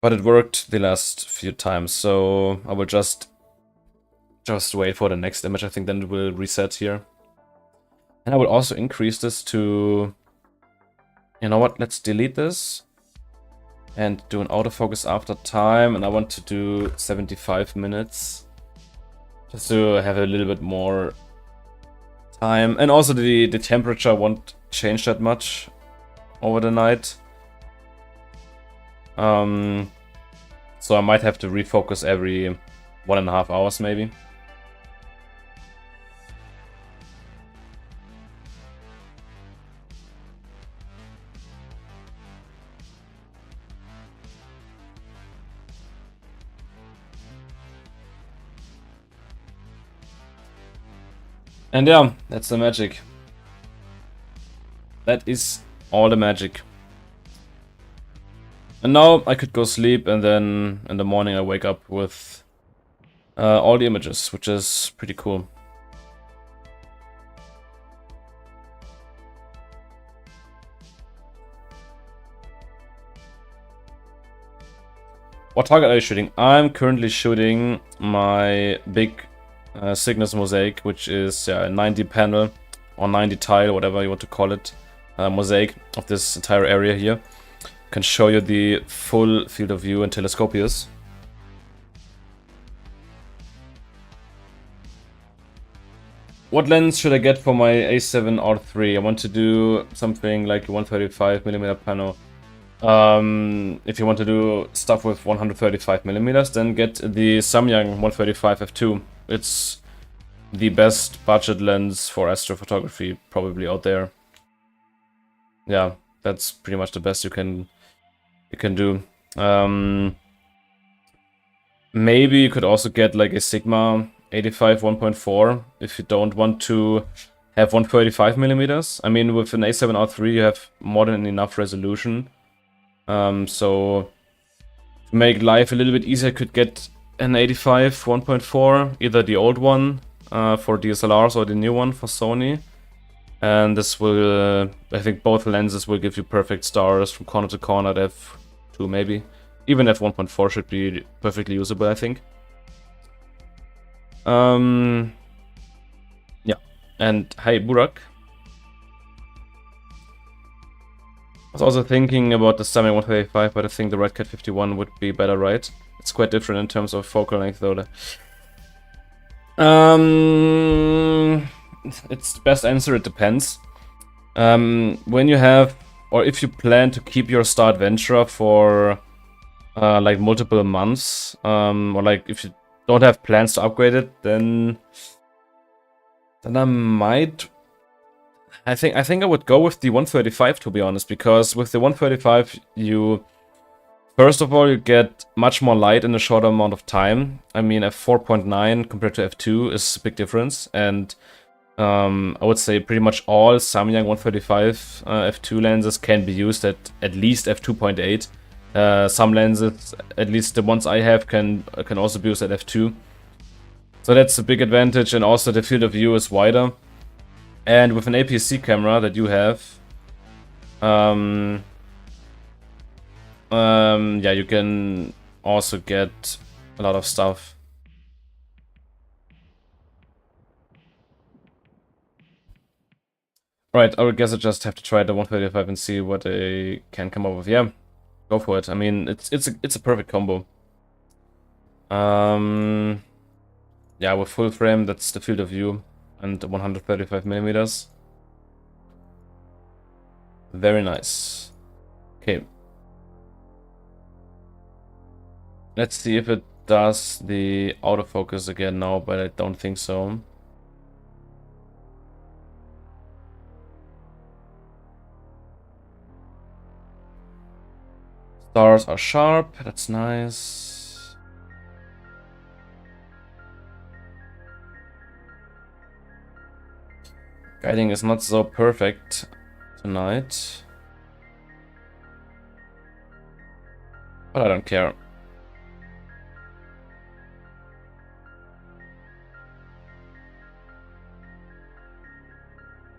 But it worked the last few times, so I will just wait for the next image. I think then it will reset here. And I will also increase this to... You know what? Let's delete this. And do an autofocus after time. And I want to do 75 minutes. Just to have a little bit more time. And also the temperature won't change that much over the night. So I might have to refocus every 1.5 hours maybe. And yeah, that's the magic. That is all the magic. And now I could go sleep and then in the morning I wake up with all the images, which is pretty cool. What target are you shooting? I'm currently shooting my big Cygnus mosaic, which is a 90 panel or 90 tile, whatever you want to call it, mosaic of this entire area here. Can show you the full field of view and telescopius. What lens should I get for my A7R3? I want to do something like a 135mm panel. If you want to do stuff with 135mm, then get the Samyang 135 f2. It's the best budget lens for astrophotography probably out there. Yeah, that's pretty much the best you can do. Maybe you could also get like a Sigma 85 1.4 if you don't want to have 135mm. I mean, with an A7R3 you have more than enough resolution. So to make life a little bit easier, I could get an 85 1.4, either the old one for DSLRs or the new one for Sony. And this will, I think both lenses will give you perfect stars from corner to corner at f2 maybe. Even f1.4 should be perfectly usable, I think. Yeah. And hi, Burak. I was also thinking about the Samyang 135, but I think the Redcat 51 would be better, right? It's quite different in terms of focal length though. It's the best answer. It depends. When you have, or if you plan to keep your star adventurer for like multiple months, or like if you don't have plans to upgrade it, then I might. I think I would go with the 135, to be honest, because with the 135 you first of all you get much more light in a shorter amount of time. I mean, f4.9 compared to f2 is a big difference, and I would say pretty much all Samyang 135 f2 lenses can be used at least f2.8. Some lenses, at least the ones I have, can also be used at f2. So that's a big advantage, and also the field of view is wider. And with an APS-C camera that you have, yeah, you can also get a lot of stuff. Right, I would guess I just have to try the 135 and see what they can come up with. Yeah, go for it. I mean, it's a perfect combo. Yeah, with full frame, that's the field of view, and 135 millimeters. Very nice. Okay. Let's see if it does the autofocus again now, but I don't think so. Stars are sharp, that's nice. Guiding is not so perfect tonight, but I don't care.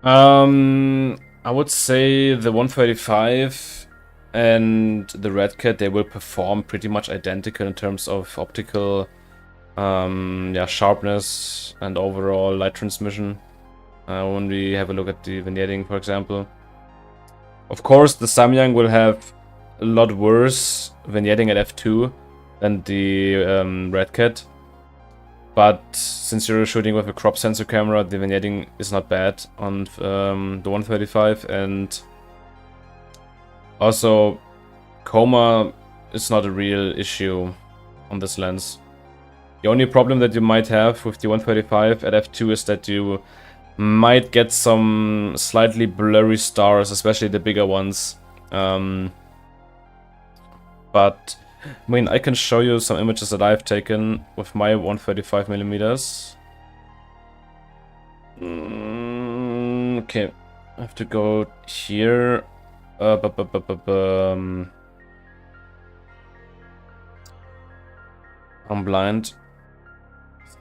I would say the 135 and the Red Cat, they will perform pretty much identical in terms of optical, yeah, sharpness and overall light transmission. When we have a look at the vignetting, for example. Of course, the Samyang will have a lot worse vignetting at f2 than the Red Cat. But since you're shooting with a crop sensor camera, the vignetting is not bad on the 135, and also chroma is not a real issue on this lens. The only problem that you might have with the 135 at f2 is that you might get some slightly blurry stars, especially the bigger ones. But I mean, I can show you some images that I've taken with my 135 millimeters. Okay, I have to go here. I'm blind.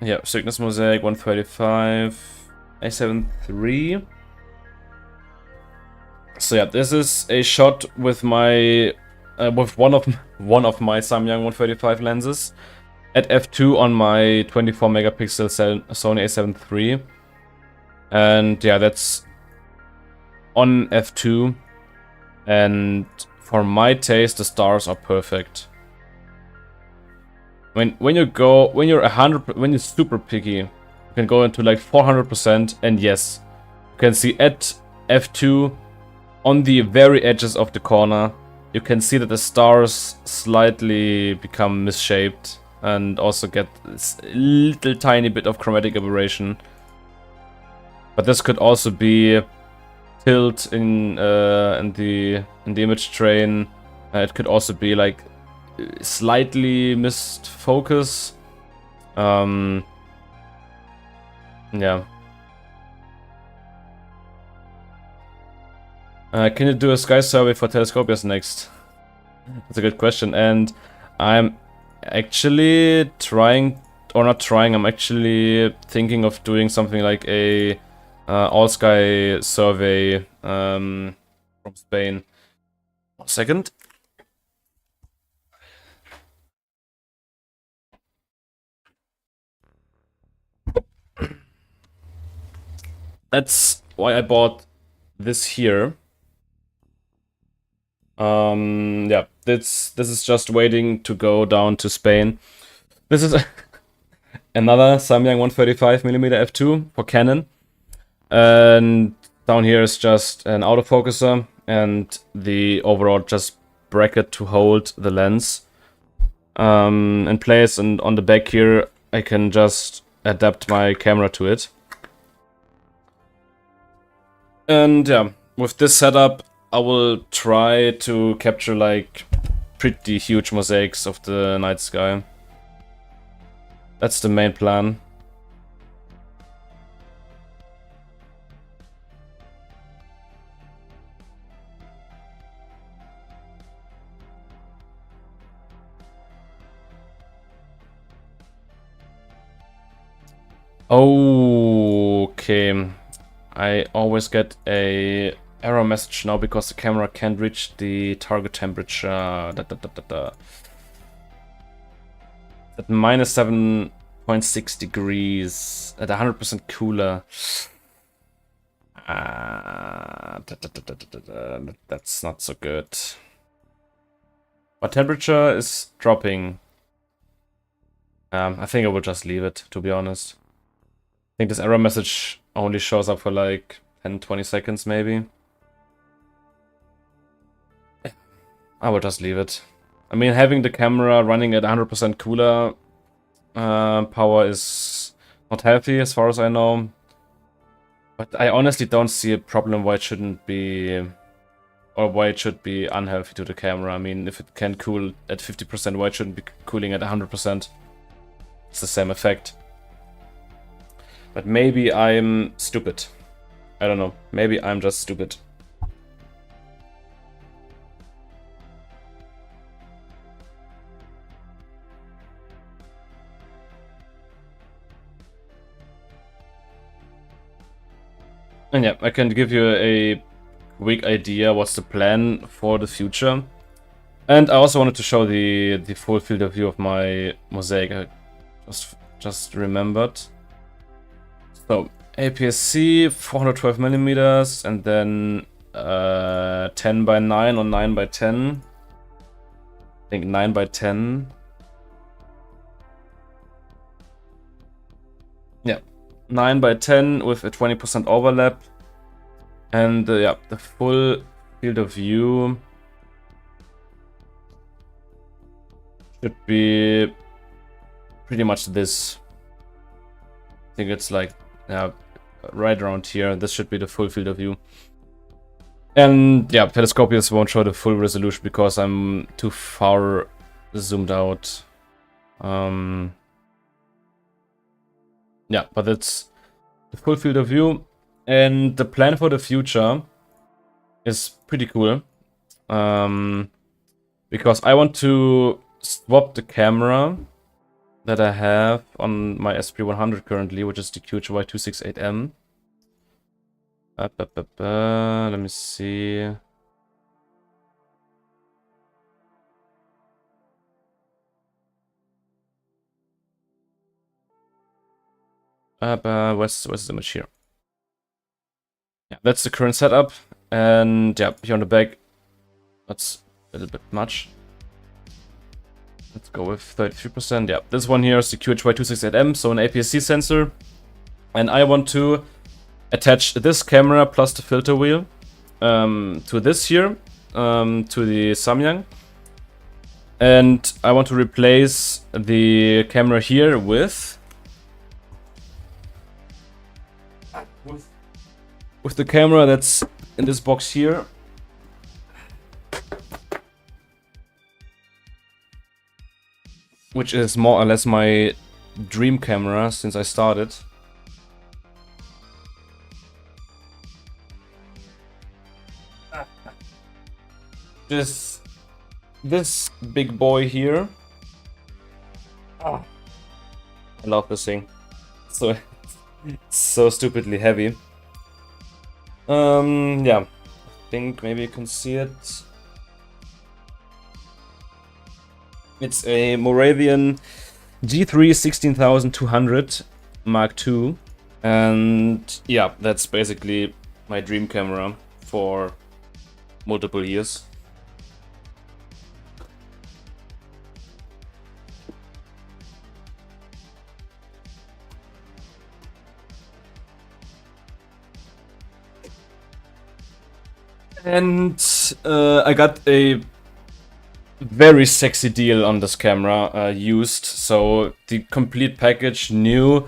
Yeah, Cygnus Mosaic 135 A7 III. So yeah, this is a shot with my with one of my Samyang 135 lenses at f2 on my 24 megapixel Sony A7 III, and yeah, that's on f2, and for my taste, the stars are perfect. When you're super picky, you can go into like 400%, and yes, you can see at f2 on the very edges of the corner, you can see that the stars slightly become misshaped and also get this little tiny bit of chromatic aberration. But this could also be tilt in the image train. It could also be like slightly missed focus. Yeah. Can you do a sky survey for telescopias next? That's a good question, and I'm actually trying, or not trying, I'm actually thinking of doing something like a all-sky survey from Spain. 1 second. That's why I bought this here. Yeah, this is just waiting to go down to Spain. This is another Samyang 135mm f2 for Canon. And down here is just an autofocuser and the overall just bracket to hold the lens in place. And on the back here, I can just adapt my camera to it. And yeah, with this setup, I will try to capture like pretty huge mosaics of the night sky. That's the main plan. Okay, I always get a error message now because the camera can't reach the target temperature. At minus 7.6 degrees at 100% cooler. That's not so good. But temperature is dropping. I think I will just leave it, to be honest. I think this error message only shows up for like 10-20 seconds, maybe. I will just leave it. I mean, having the camera running at 100% cooler power is not healthy, as far as I know. But I honestly don't see a problem why it shouldn't be, or why it should be unhealthy to the camera. I mean, if it can cool at 50%, why it shouldn't be cooling at 100%? It's the same effect. But maybe I'm stupid. I don't know. Maybe I'm just stupid. And yeah, I can give you a quick idea what's the plan for the future. And I also wanted to show the full field of view of my mosaic. I just remembered. So APS-C 412mm and then 10x9 or 9x10. I think 9x10. Yeah, 9x10 with a 20% overlap. And yeah, the full field of view should be pretty much this. I think it's like right around here. This should be the full field of view. And yeah, telescopius won't show the full resolution because I'm too far zoomed out. Yeah, but it's the full field of view. And the plan for the future is pretty cool. Because I want to swap the camera that I have on my SP100 currently, which is the QHY268M. Let me see. Where's the image here? Yeah, that's the current setup. And yeah, here on the back, that's a little bit much. Let's go with 33%. Yeah, this one here is the QHY268M, so an APS-C sensor. And I want to attach this camera plus the filter wheel to this here, to the Samyang. And I want to replace the camera here with the camera that's in this box here. Which is more or less my dream camera since I started. This big boy here. I love this thing. So it's so stupidly heavy. Yeah, I think maybe you can see it. It's a Moravian G3 16200 Mark II. And yeah, that's basically my dream camera for multiple years. And I got a very sexy deal on this camera used. So the complete package new,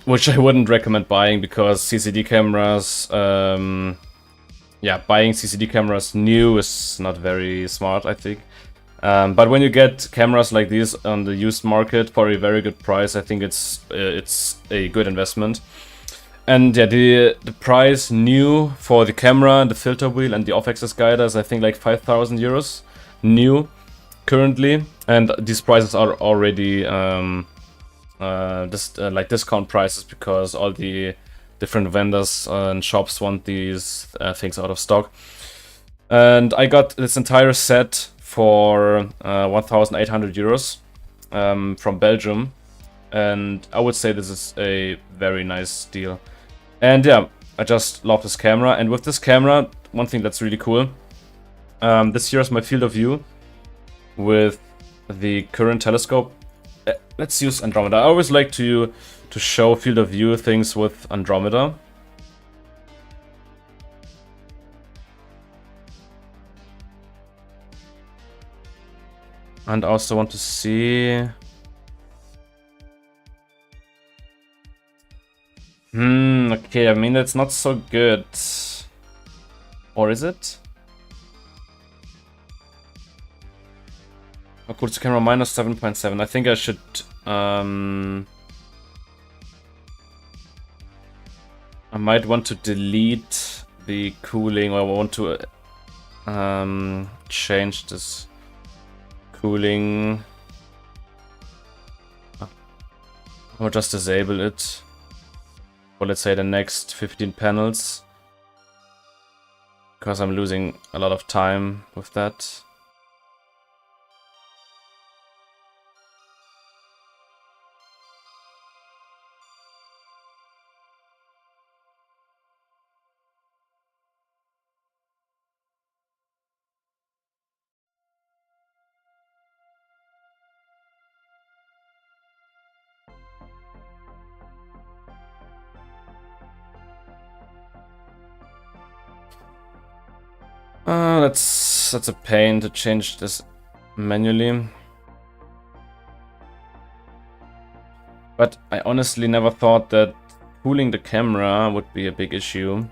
which I wouldn't recommend buying because CCD cameras, yeah, buying CCD cameras new is not very smart, I think. But when you get cameras like these on the used market for a very good price, I think it's a good investment. And yeah, the price new for the camera, the filter wheel, and the off-axis guide is I think like 5,000 euros new currently, and these prices are already like discount prices because all the different vendors and shops want these things out of stock. And I got this entire set for 1,800 euros from Belgium, and I would say this is a very nice deal. And yeah, I just love this camera. And with this camera, one thing that's really cool, this here is my field of view with the current telescope. Let's use Andromeda. I always like to show field of view things with Andromeda. And I also want to see... okay, I mean, that's not so good. Or is it? Oh, cool, it's camera minus 7.7. I think I should... I might want to delete the cooling, or I want to change this cooling. Or just disable it. For let's say the next 15 panels. Because I'm losing a lot of time with that. That's a pain to change this manually. But I honestly never thought that cooling the camera would be a big issue.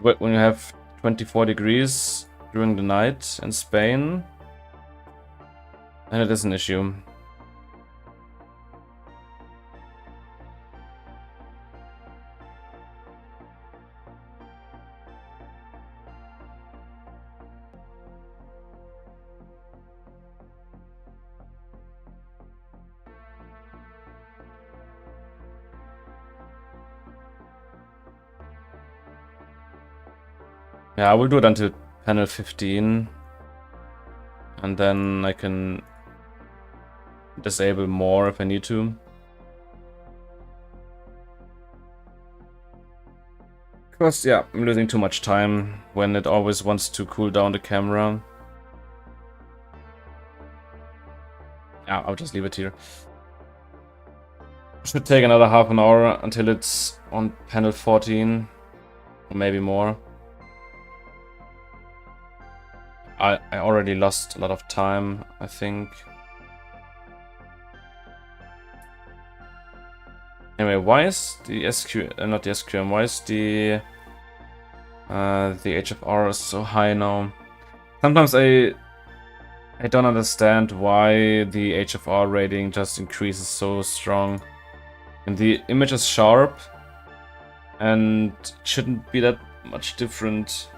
But when you have 24 degrees during the night in Spain, then it is an issue. Yeah, I will do it until panel 15. And then I can disable more if I need to. Because, yeah, I'm losing too much time when it always wants to cool down the camera. Yeah, I'll just leave it here. Should take another half an hour until it's on panel 14. Or maybe more. I already lost a lot of time, I think. Anyway, why is the SQ, not the SQM, why is the HFR so high now? Sometimes I don't understand why the HFR rating just increases so strong. And the image is sharp and shouldn't be that much different.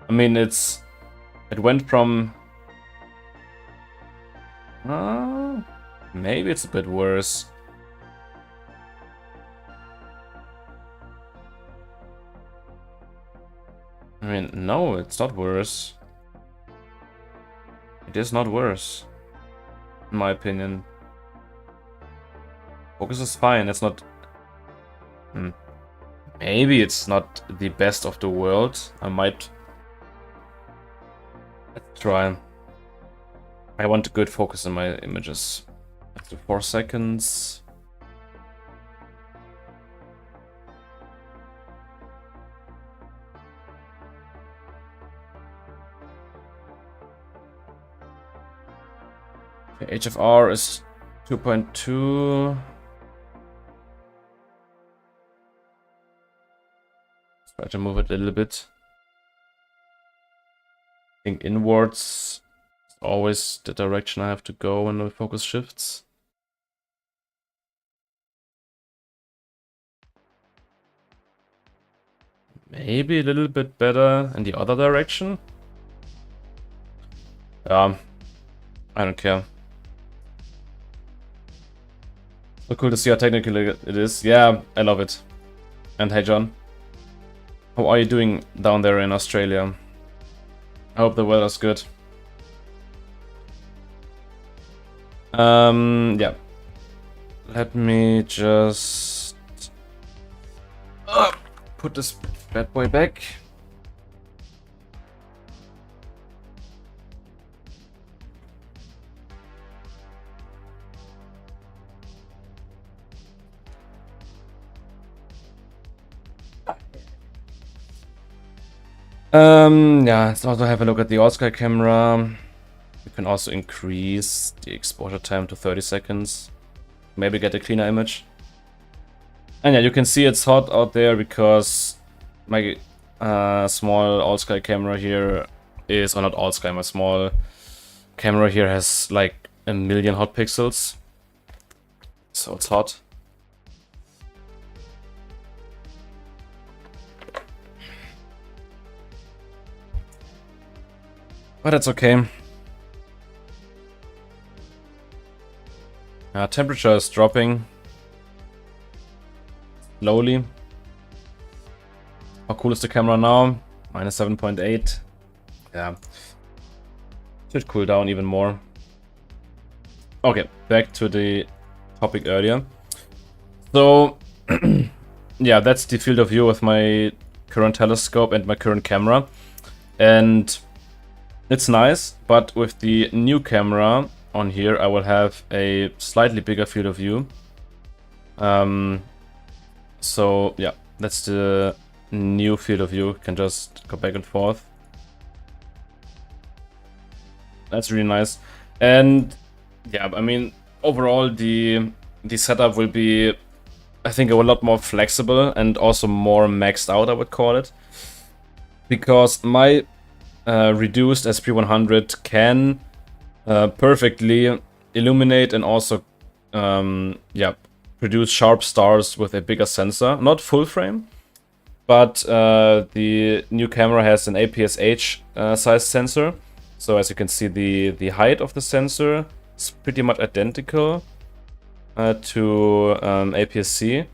I mean, it went from... maybe it's a bit worse. I mean, no, it's not worse. It is not worse, in my opinion. Focus is fine, it's not... Maybe it's not the best of the world. I might... Let's try. I want a good focus in my images. After 4 seconds. HFR is 2.2. Try to move it a little bit. I think inwards is always the direction I have to go when the focus shifts. Maybe a little bit better in the other direction. I don't care. So cool to see how technical it is. Yeah, I love it. And hey John, how are you doing down there in Australia? I hope the weather's good. Yeah. Let me just put this bad boy back. Yeah, let's also have a look at the all-sky camera. You can also increase the exposure time to 30 seconds. Maybe get a cleaner image. And yeah, you can see it's hot out there because my small all-sky camera here is, or not all-sky, my small camera here has like 1,000,000 hot pixels. So it's hot. But that's okay. Temperature is dropping slowly. How cool is the camera now? Minus 7.8. Yeah. Should cool down even more. Okay, back to the topic earlier. So, yeah, that's the field of view with my current telescope and my current camera. And it's nice, but with the new camera on here, I will have a slightly bigger field of view. So yeah, that's the new field of view. Can just go back and forth. That's really nice. And yeah, I mean, overall the setup will be, I think, a lot more flexible and also more maxed out, I would call it, because my reduced SP100 can perfectly illuminate and also yeah, produce sharp stars with a bigger sensor. Not full frame, but the new camera has an APS-H size sensor. So as you can see, the height of the sensor is pretty much identical to APS-C,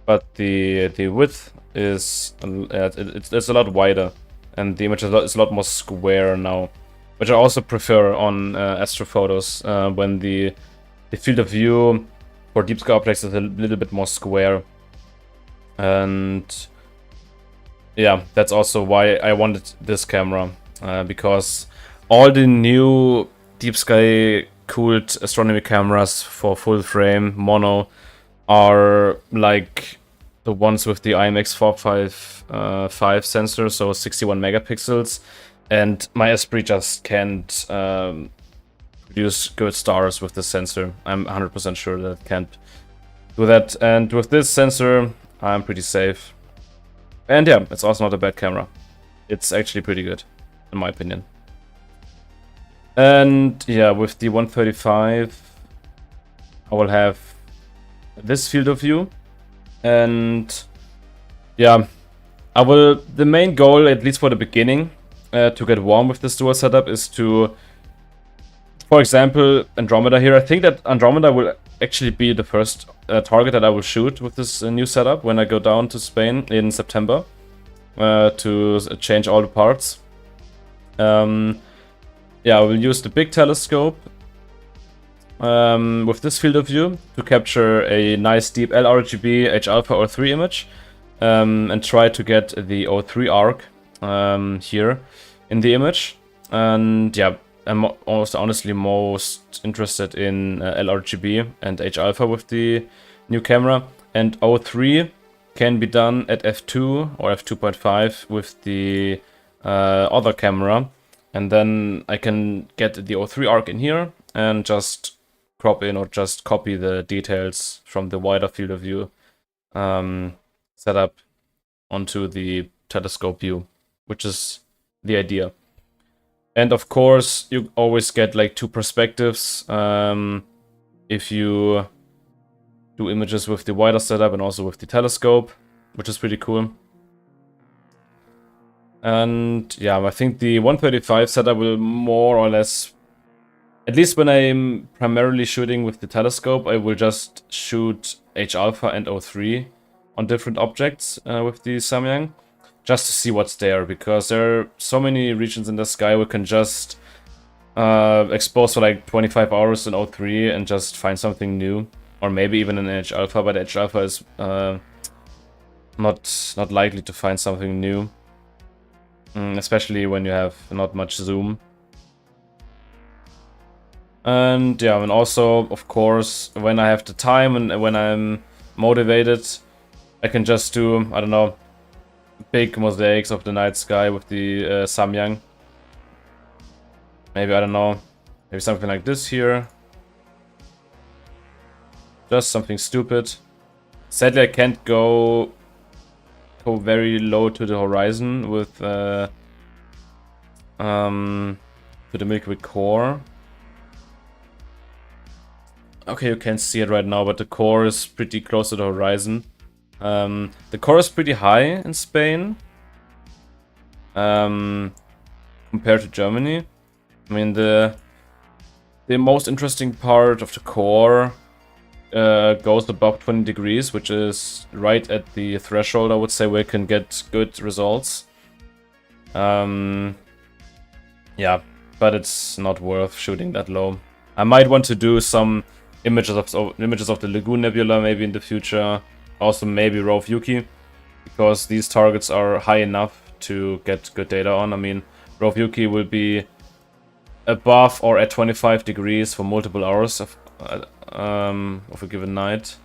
but the width is it's a lot wider, and the image is a lot more square now, which I also prefer on astrophotos when the field of view for deep sky objects is a little bit more square. And yeah, that's also why I wanted this camera, because all the new deep sky cooled astronomy cameras for full frame mono are like the ones with the IMX455 sensor, so 61 megapixels, and my Esprit just can't produce good stars with this sensor. I'm 100% sure that it can't do that, and with this sensor I'm pretty safe. And yeah, it's also not a bad camera. It's actually pretty good, in my opinion. And yeah, with the 135 I will have this field of view. And yeah, I will, the main goal, at least for the beginning, to get warm with this dual setup is to, for example, Andromeda here. I think that Andromeda will actually be the first target that I will shoot with this new setup when I go down to Spain in September to change all the parts. Yeah, I will use the big telescope with this field of view to capture a nice deep LRGB H-alpha O3 image, and try to get the O3 arc here in the image. And yeah, I'm also honestly most interested in LRGB and H-alpha with the new camera, and O3 can be done at f2 or f2.5 with the other camera. And then I can get the O3 arc in here and just crop in or just copy the details from the wider field of view setup onto the telescope view, which is the idea. And of course, you always get like two perspectives if you do images with the wider setup and also with the telescope, which is pretty cool. And yeah, I think the 135 setup will more or less, at least when I'm primarily shooting with the telescope, I will just shoot H-alpha and O3 on different objects with the Samyang, just to see what's there, because there are so many regions in the sky we can just expose for like 25 hours in O3 and just find something new, or maybe even in H-alpha, but H-alpha is not likely to find something new. Especially when you have not much zoom. And yeah, and also, of course, when I have the time and when I'm motivated, I can just do, I don't know, big mosaics of the night sky with the Samyang. Maybe, I don't know, maybe something like this here. Just something stupid. Sadly, I can't go very low to the horizon with to the Milky Way core. Okay, you can't see it right now, but the core is pretty close to the horizon. The core is pretty high in Spain compared to Germany. I mean, the most interesting part of the core goes above 20 degrees, which is right at the threshold, I would say, where you can get good results. Yeah, but it's not worth shooting that low. I might want to do some images of the Lagoon Nebula maybe in the future. Also maybe Rove Yuki, because these targets are high enough to get good data on. I mean, Rove Yuki will be above or at 25 degrees for multiple hours of a given night.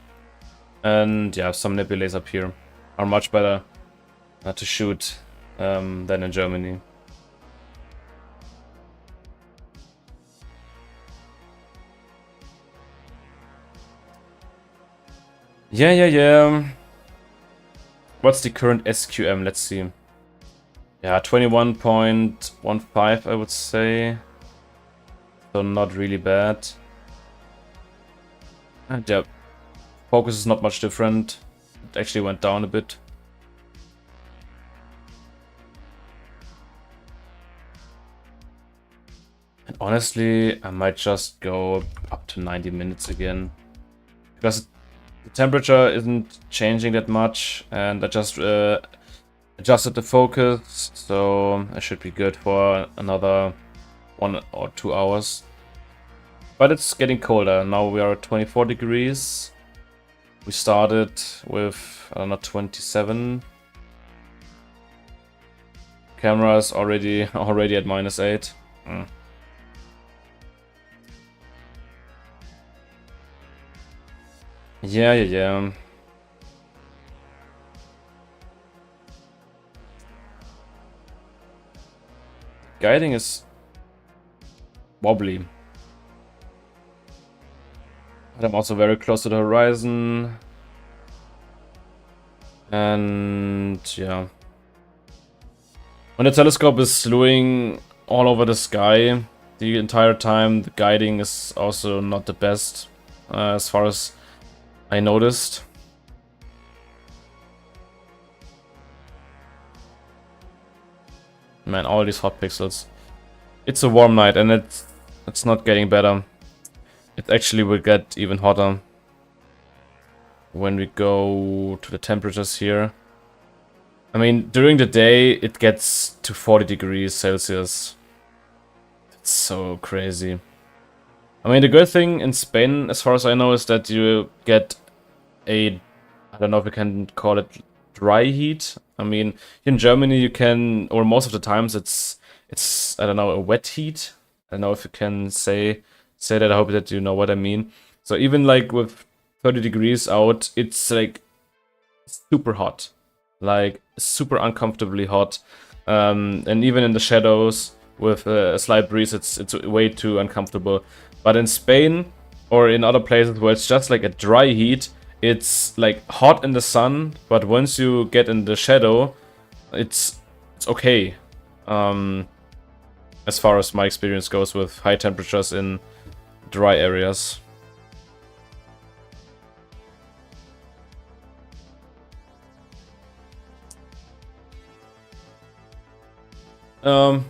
And yeah, some nebulae up here are much better to shoot than in Germany. Yeah. What's the current SQM? Let's see. Yeah, 21.15, I would say. So not really bad. And yeah, focus is not much different. It actually went down a bit. And honestly, I might just go up to 90 minutes again, because the temperature isn't changing that much, and I just adjusted the focus, so I should be good for another 1 or 2 hours. But it's getting colder. Now we are at 24 degrees. We started with, I don't know, 27. Camera is already at -8. Yeah. Guiding is wobbly. But I'm also very close to the horizon. And yeah. When the telescope is slewing all over the sky the entire time, the guiding is also not the best, as far as I noticed. Man, all these hot pixels. It's a warm night and it's not getting better. It actually will get even hotter when we go to the temperatures here. I mean, during the day it gets to 40 degrees Celsius. It's so crazy. I mean, the good thing in Spain, as far as I know, is that you get I don't know if you can call it dry heat. I mean, in Germany you can, or most of the times it's I don't know, a wet heat. I don't know if you can say that. I hope that you know what I mean. So even like with 30 degrees out, it's like super hot, like super uncomfortably hot. And even in the shadows, with a slight breeze, it's way too uncomfortable. But in Spain or in other places where it's just like a dry heat, it's like hot in the sun, but once you get in the shadow, it's okay. As far as my experience goes with high temperatures in dry areas. A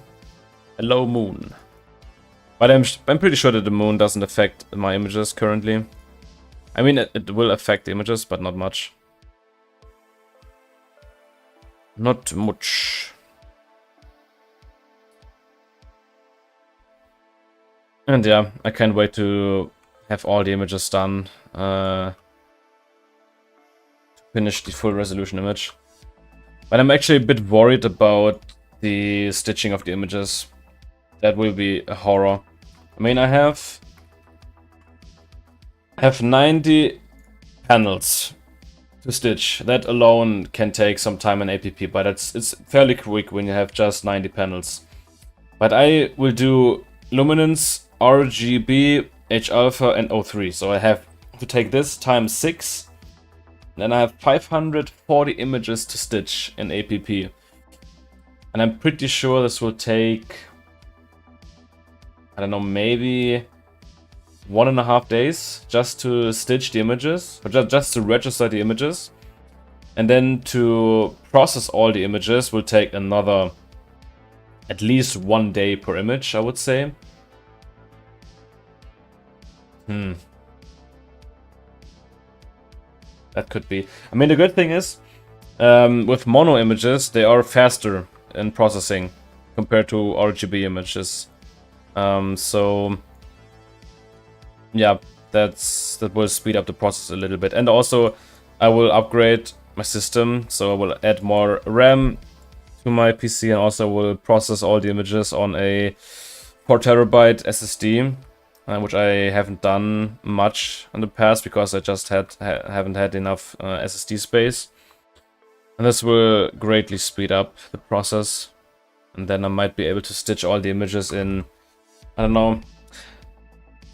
low moon. But I'm pretty sure that the moon doesn't affect my images currently. I mean, it will affect the images, but not much. Not much. And yeah, I can't wait to have all the images done. To finish the full resolution image. But I'm actually a bit worried about the stitching of the images. That will be a horror. I mean, I have 90 panels to stitch. That alone can take some time in APP, but it's fairly quick when you have just 90 panels. But I will do luminance, RGB, H-alpha, and O3. So I have to take this times 6. Then I have 540 images to stitch in APP. And I'm pretty sure this will take, I don't know, maybe 1.5 days just to stitch the images, or just to register the images. And then to process all the images will take another at least 1 day per image, I would say. That could be. I mean, the good thing is, with mono images, they are faster in processing compared to RGB images. So yeah, that will speed up the process a little bit. And also, I will upgrade my system, so I will add more RAM to my PC, and also will process all the images on a 4TB SSD, which I haven't done much in the past because I just haven't had enough SSD space. And this will greatly speed up the process. And then I might be able to stitch all the images in, I don't know,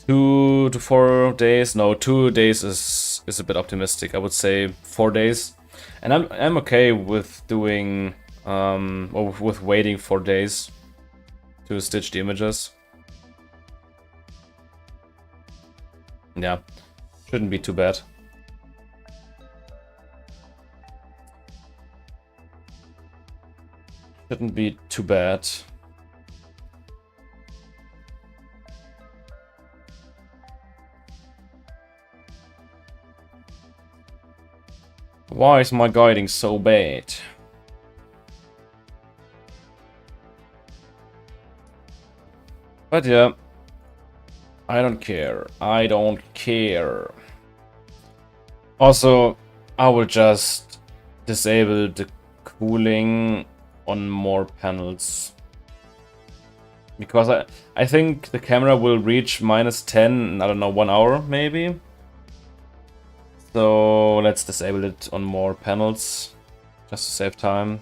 2 to 4 days. No, 2 days is a bit optimistic. I would say 4 days. And I'm okay with doing, or with waiting 4 days to stitch the images. Yeah, shouldn't be too bad. Shouldn't be too bad. Why is my guiding so bad? But yeah, I don't care. I don't care. Also, I will just disable the cooling on more panels. Because I think the camera will reach -10 in, I don't know, 1 hour maybe. So let's disable it on more panels, just to save time.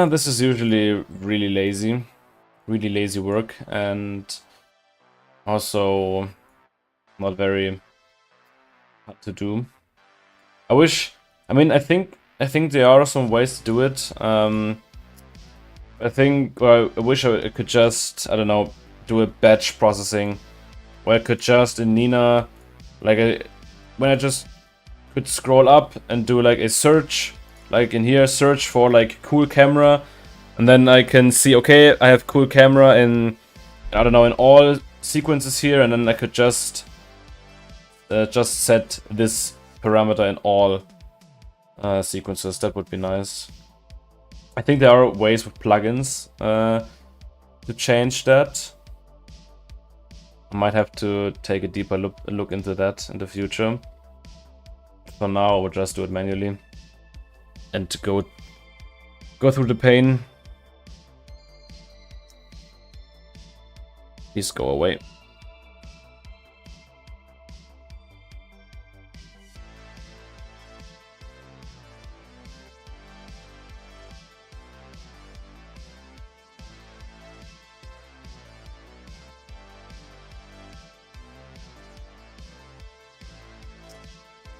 This is usually really lazy work, and also not very hard to do. I mean, I think there are some ways to do it. I think, or I wish I could just, I don't know, do a batch processing, where I could just in Nina, like when I just could scroll up and do like a search, like in here, search for like cool camera, And then I can see, okay, I have cool camera in, I don't know, in all sequences here, and then I could just set this parameter in all sequences. That would be nice. I think there are ways with plugins to change that. I might have to take a deeper look into that in the future. For now, I will just do it manually and to go through the pain. Please go away.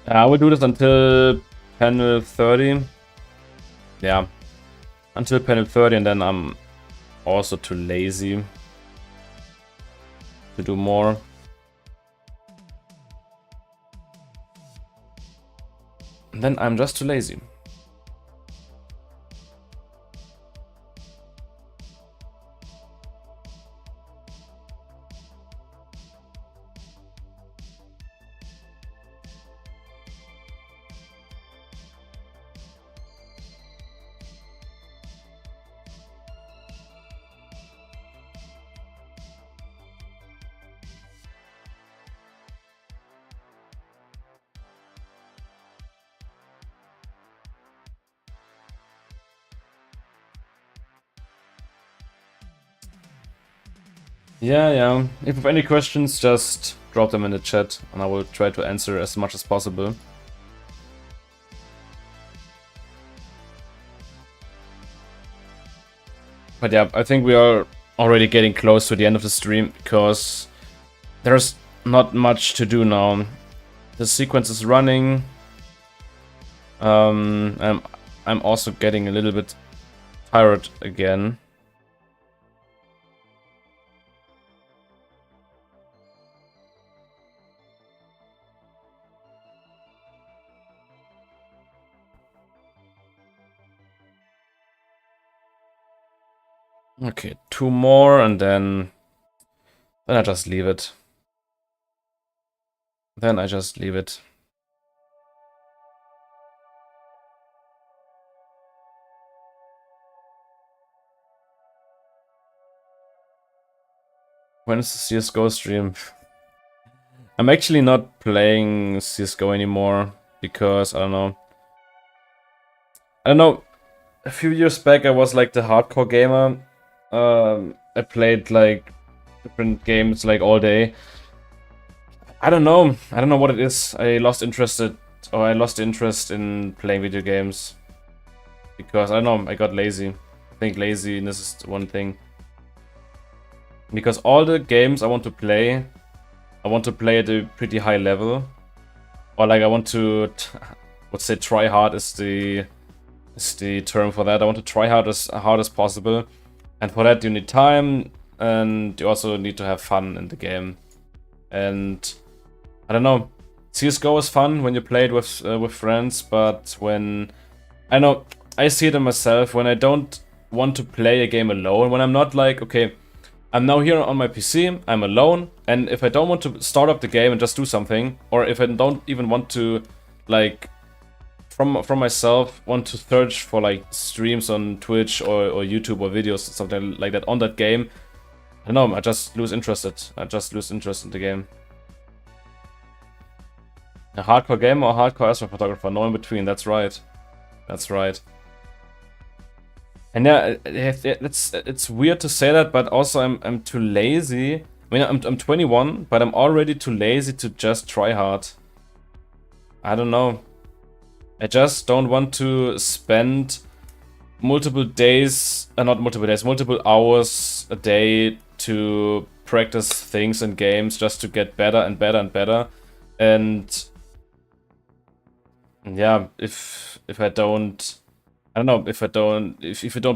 I will do this until panel 30. Yeah, until panel 30, and then I'm also too lazy to do more. And then I'm just too lazy. Yeah. If you have any questions, just drop them in the chat and I will try to answer as much as possible. But yeah, I think we are already getting close to the end of the stream because there's not much to do now. The sequence is running. I'm also getting a little bit tired again. Okay, 2 more and then I just leave it. Then I just leave it. When is the CSGO stream? I'm actually not playing CSGO anymore because I don't know. A few years back I was like the hardcore gamer. I played like different games like all day. I don't know what it is. I lost interest in playing video games because I don't know, I got lazy. I think laziness is one thing. Because all the games I want to play at a pretty high level. Or like I want to, let's say try hard is the term for that. I want to try hard as possible. And for that you need time and you also need to have fun in the game. And I don't know, CSGO is fun when you play it with friends, but when I see it in myself when I don't want to play a game alone, when I'm not like, okay, I'm now here on my PC, I'm alone, and if I don't want to start up the game and just do something, or if I don't even want to, like, from myself, want to search for, like, streams on Twitch or YouTube or videos, something like that on that game, I don't know, I just lose interest in the game. A hardcore gamer or hardcore astrophotographer? No in between, that's right. That's right. And yeah, it's weird to say that, but also I'm too lazy. I mean, I'm 21, but I'm already too lazy to just try hard. I don't know. I just don't want to spend multiple hours a day to practice things in games just to get better and better and better. And yeah, if you don't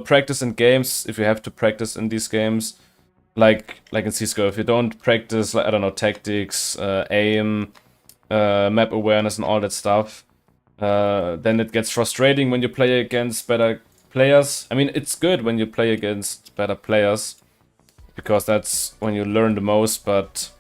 practice in games, if you have to practice in these games, like in CSGO, if you don't practice, like, I don't know, tactics, aim, map awareness and all that stuff, then it gets frustrating when you play against better players, I mean, it's good when you play against better players, because that's when you learn the most, but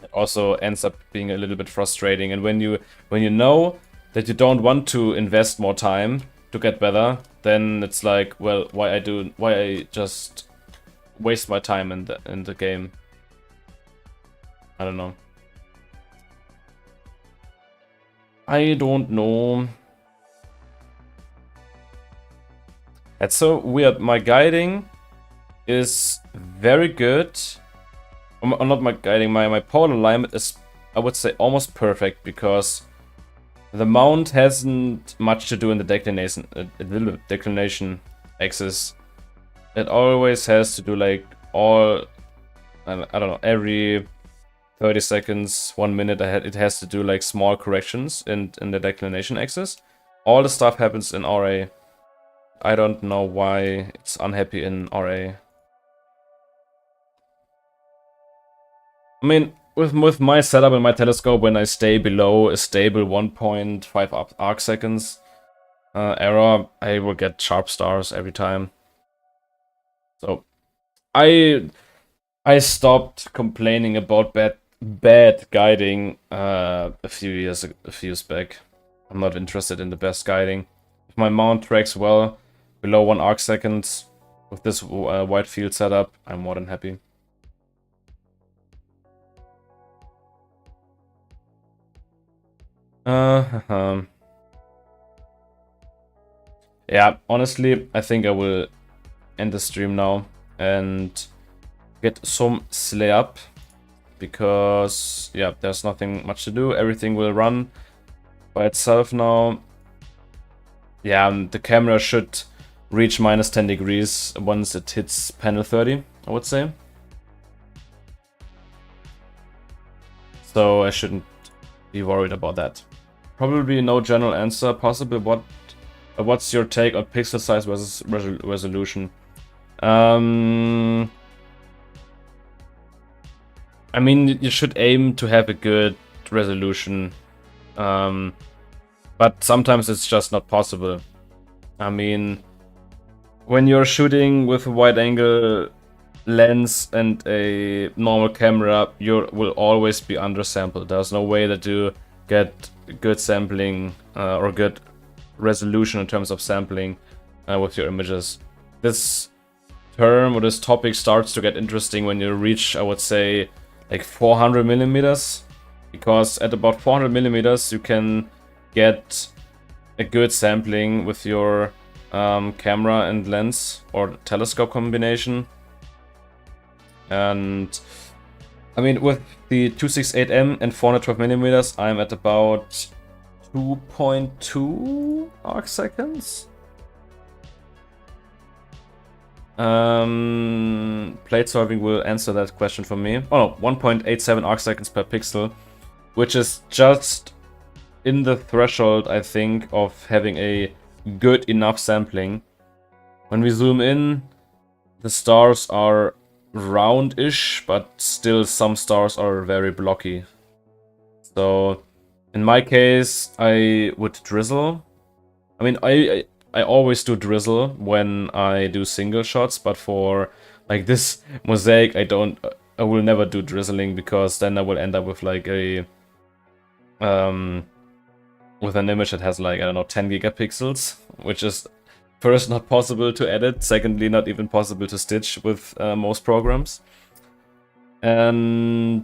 it also ends up being a little bit frustrating. And when you know that you don't want to invest more time to get better, then it's like, well, why I just waste my time in the game? I don't know. I don't know. That's so weird. My guiding is very good. Or not my guiding, my polar alignment is, I would say, almost perfect, because the mount hasn't much to do in the declination axis. It always has to do like all, I don't know, every 30 seconds, 1 minute ahead, it has to do like small corrections in the declination axis. All the stuff happens in RA. I don't know why it's unhappy in RA. I mean, with my setup and my telescope, when I stay below a stable 1.5 arc seconds error, I will get sharp stars every time. So I stopped complaining about bad guiding a few years back. I'm not interested in the best guiding. If my mount tracks well below 1 arc seconds with this wide field setup, I'm more than happy. Yeah, honestly, I think I will end the stream now and get some slay up, because yeah, there's nothing much to do. Everything will run by itself now. Yeah, the camera should reach minus 10 degrees once it hits panel 30, I would say. So I shouldn't be worried about that. Probably no general answer possible. What's your take on pixel size versus resolution? I mean, you should aim to have a good resolution, but sometimes it's just not possible. I mean, when you're shooting with a wide-angle lens and a normal camera, you will always be undersampled. There's no way that you get good sampling or good resolution in terms of sampling with your images. This term or this topic starts to get interesting when you reach, I would say, like 400 millimeters, because at about 400 millimeters you can get a good sampling with your camera and lens or telescope combination. And I mean, with the 268M and 412 millimeters, I'm at about 2.2 arc seconds. Plate solving will answer that question for me. Oh no, 1.87 arc seconds per pixel, which is just in the threshold, I think, of having a good enough sampling. When we zoom in, the stars are round-ish, but still some stars are very blocky. So in my case, I would drizzle. I mean, I always do drizzle when I do single shots, but for like this mosaic, I will never do drizzling, because then I will end up with like a with an image that has like, I don't know, 10 gigapixels, which is first not possible to edit, secondly not even possible to stitch with most programs. And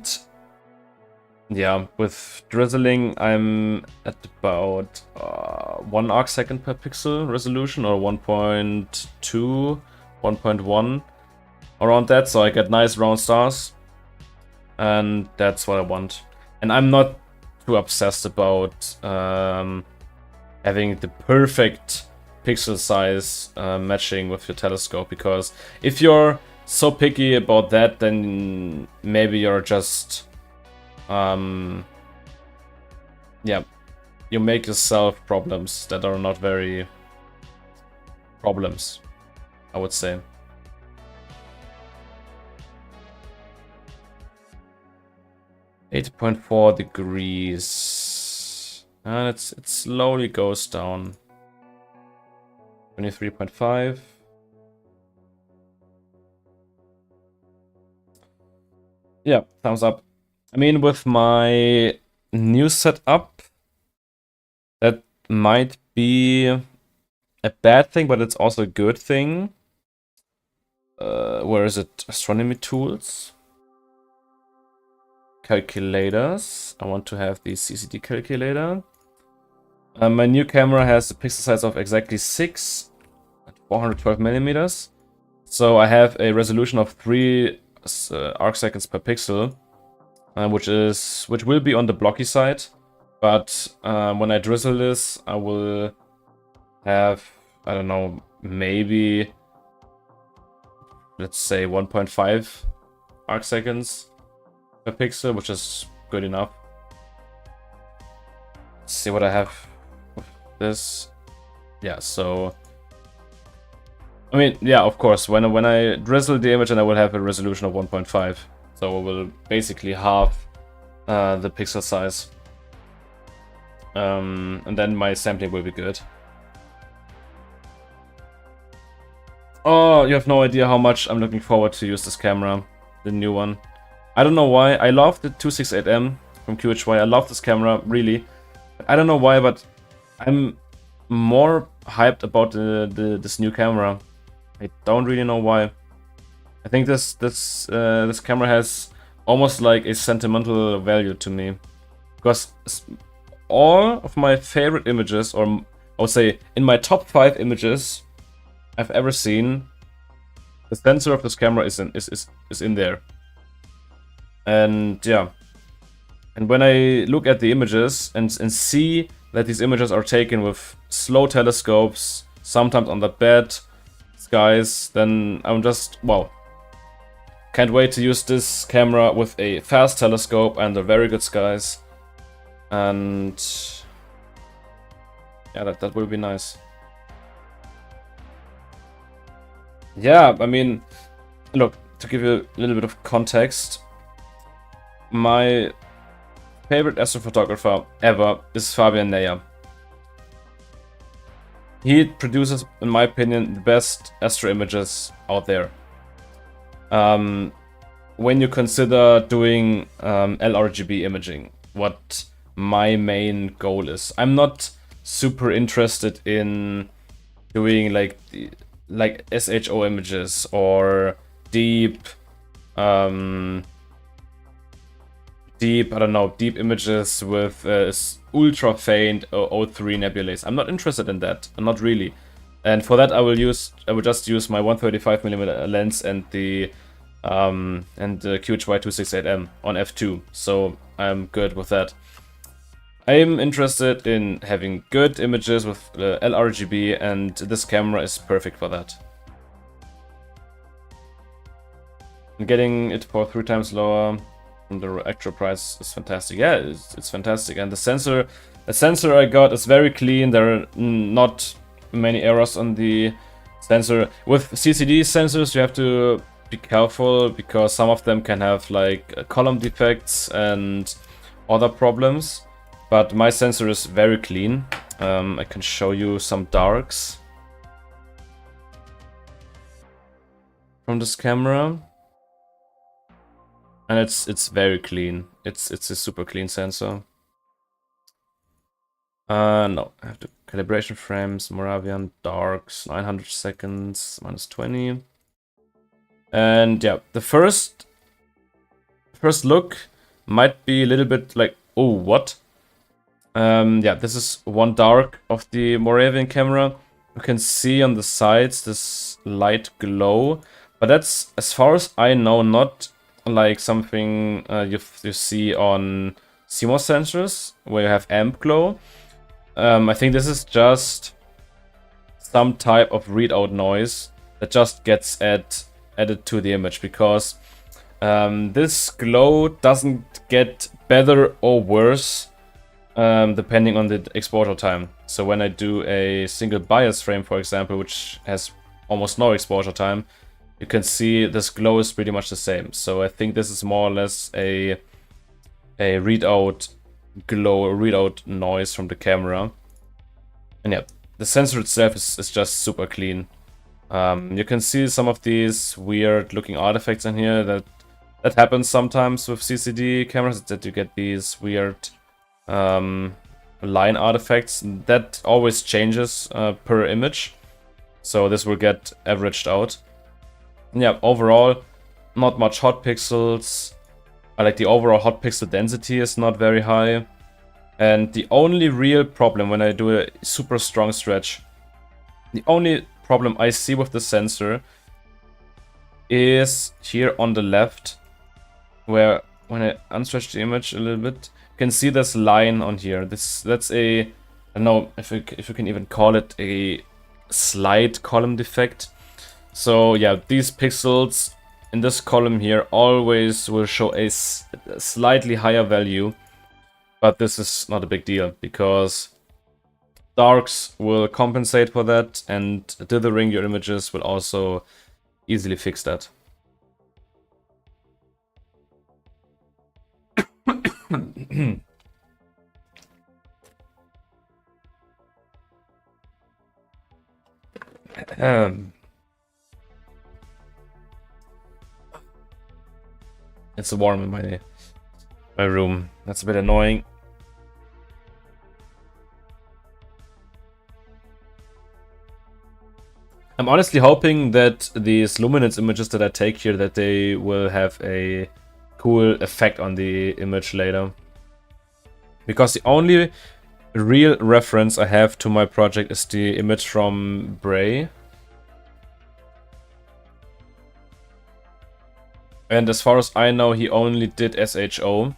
yeah, with drizzling, I'm at about 1 arc second per pixel resolution, or 1.2, 1.1, around that, so I get nice round stars. And that's what I want. And I'm not too obsessed about having the perfect pixel size matching with your telescope, because if you're so picky about that, then maybe you're just yeah, you make yourself problems that are not very problems, I would say. .4 degrees, and it slowly goes down. 23.5. Yeah, thumbs up. I mean, with my new setup, that might be a bad thing, but it's also a good thing. Where is it? Astronomy tools. Calculators. I want to have the CCD calculator. My new camera has a pixel size of exactly 6 at 412 millimeters. So I have a resolution of 3 arc seconds per pixel, which will be on the blocky side. But when I drizzle this, I will have, I don't know, maybe, let's say 1.5 arc seconds per pixel, which is good enough. Let's see what I have with this. Yeah, so I mean, yeah, of course, when I drizzle the image, and I will have a resolution of 1.5, so it will basically halve the pixel size, and then my sampling will be good. Oh, you have no idea how much I'm looking forward to use this camera, the new one. I don't know why. I love the 268M from QHY. I love this camera, really. I don't know why, but I'm more hyped about this new camera. I don't really know why. I think this camera has almost like a sentimental value to me, because all of my favorite images, or I would say in my top 5 images I've ever seen, the sensor of this camera is in there. And yeah, and when I look at the images and see that these images are taken with slow telescopes, sometimes on the bed skies, then I'm just, wow, can't wait to use this camera with a fast telescope and the very good skies. And yeah, that will be nice. Yeah, I mean, look, to give you a little bit of context, my favorite astrophotographer ever is Fabian Neyer. He produces, in my opinion, the best astro images out there. When you consider doing LRGB imaging, what my main goal is, I'm not super interested in doing like SHO images or deep images with ultra faint O3 nebulae. I'm not interested in that, not really. And for that, I will just use my 135mm lens and the QHY 268M on f2. So I'm good with that. I'm interested in having good images with LRGB, and this camera is perfect for that. And getting it for 3 times lower than the actual price is fantastic. Yeah, it's fantastic. And the sensor I got is very clean. There are not many errors on the sensor. With CCD sensors, you have to be careful because some of them can have like column defects and other problems. But my sensor is very clean. I can show you some darks from this camera, and it's very clean. It's a super clean sensor. No, I have the calibration frames, Moravian, darks, 900 seconds, -20. And yeah, the first look might be a little bit like, oh, what? Yeah, this is one dark of the Moravian camera. You can see on the sides this light glow, but that's, as far as I know, not like something you see on CMOS sensors where you have amp glow. I think this is just some type of readout noise that just gets added to the image, because this glow doesn't get better or worse depending on the exposure time. So when I do a single bias frame, for example, which has almost no exposure time, you can see this glow is pretty much the same. So I think this is more or less a readout glow, a readout noise from the camera. And yeah, the sensor itself is just super clean. You can see some of these weird looking artifacts in here that happens sometimes with CCD cameras, that you get these weird line artifacts. That always changes per image, so this will get averaged out. And yeah, overall, not much hot pixels. I like the overall hot pixel density is not very high. And the only real problem when I do a super strong stretch, the only problem I see with the sensor is here on the left, where when I unstretch the image a little bit, you can see this line on here. That's a, I don't know if you can even call it a slide column defect. So yeah, these pixels in this column here always will show a slightly higher value, but this is not a big deal because darks will compensate for that, and dithering your images will also easily fix that. It's warm in my room. That's a bit annoying. I'm honestly hoping that these luminance images that I take here, that they will have a cool effect on the image later. Because the only real reference I have to my project is the image from Bray. And as far as I know, he only did SHO.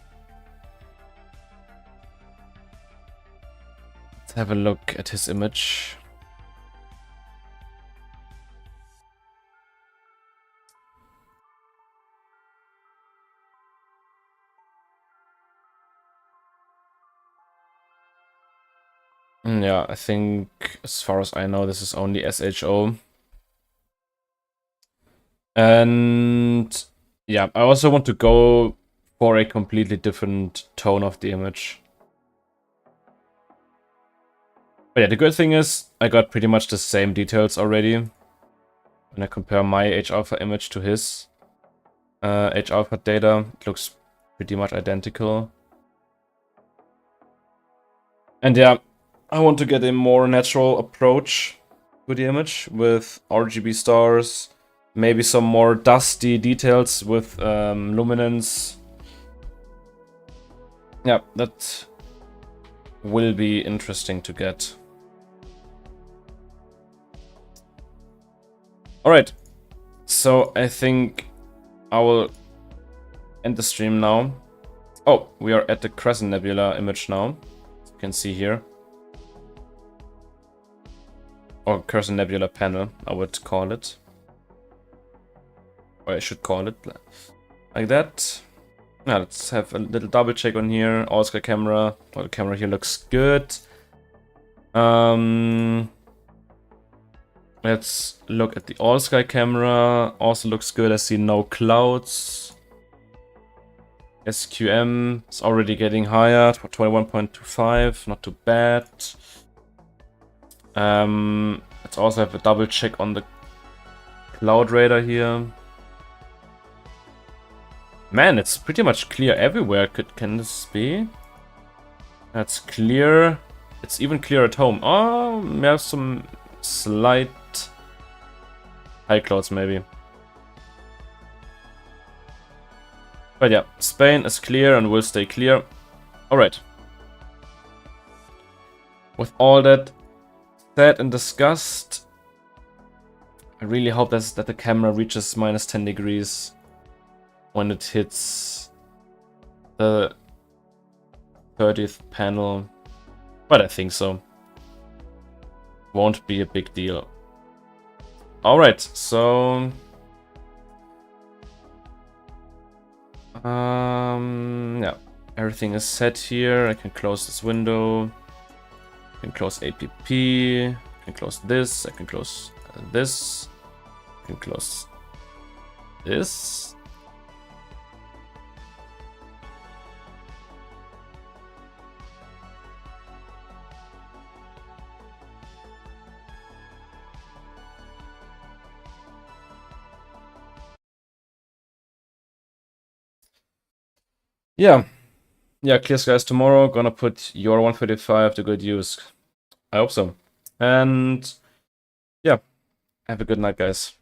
Let's have a look at his image. Yeah, I think as far as I know, this is only SHO. And yeah, I also want to go for a completely different tone of the image. But yeah, the good thing is I got pretty much the same details already. When I compare my H-alpha image to his H-alpha data, it looks pretty much identical. And yeah, I want to get a more natural approach to the image with RGB stars, maybe some more dusty details with luminance. Yeah, that will be interesting to get. Alright, so I think I will end the stream now. Oh, we are at the Crescent Nebula image now, as you can see here. Or Crescent Nebula panel, I would call it. Or I should call it like that. Yeah, let's have a little double check on here. All-sky camera. Well, the camera here looks good. Let's look at the all-sky camera. Also looks good. I see no clouds. SQM is already getting higher for 21.25. Not too bad. Let's also have a double check on the cloud radar here. Man, it's pretty much clear everywhere. Can this be? That's clear. It's even clear at home. Oh, we have some slight high clouds maybe. But yeah, Spain is clear and will stay clear. Alright. With all that said and discussed, I really hope that the camera reaches minus 10 degrees when it hits the 30th panel. But I think so. Won't be a big deal. Alright, so yeah, everything is set here. I can close this window. I can close APP. I can close this. I can close this. I can close this. Yeah. Yeah, clear skies tomorrow. Gonna put your 135 to good use. I hope so. And yeah, have a good night, guys.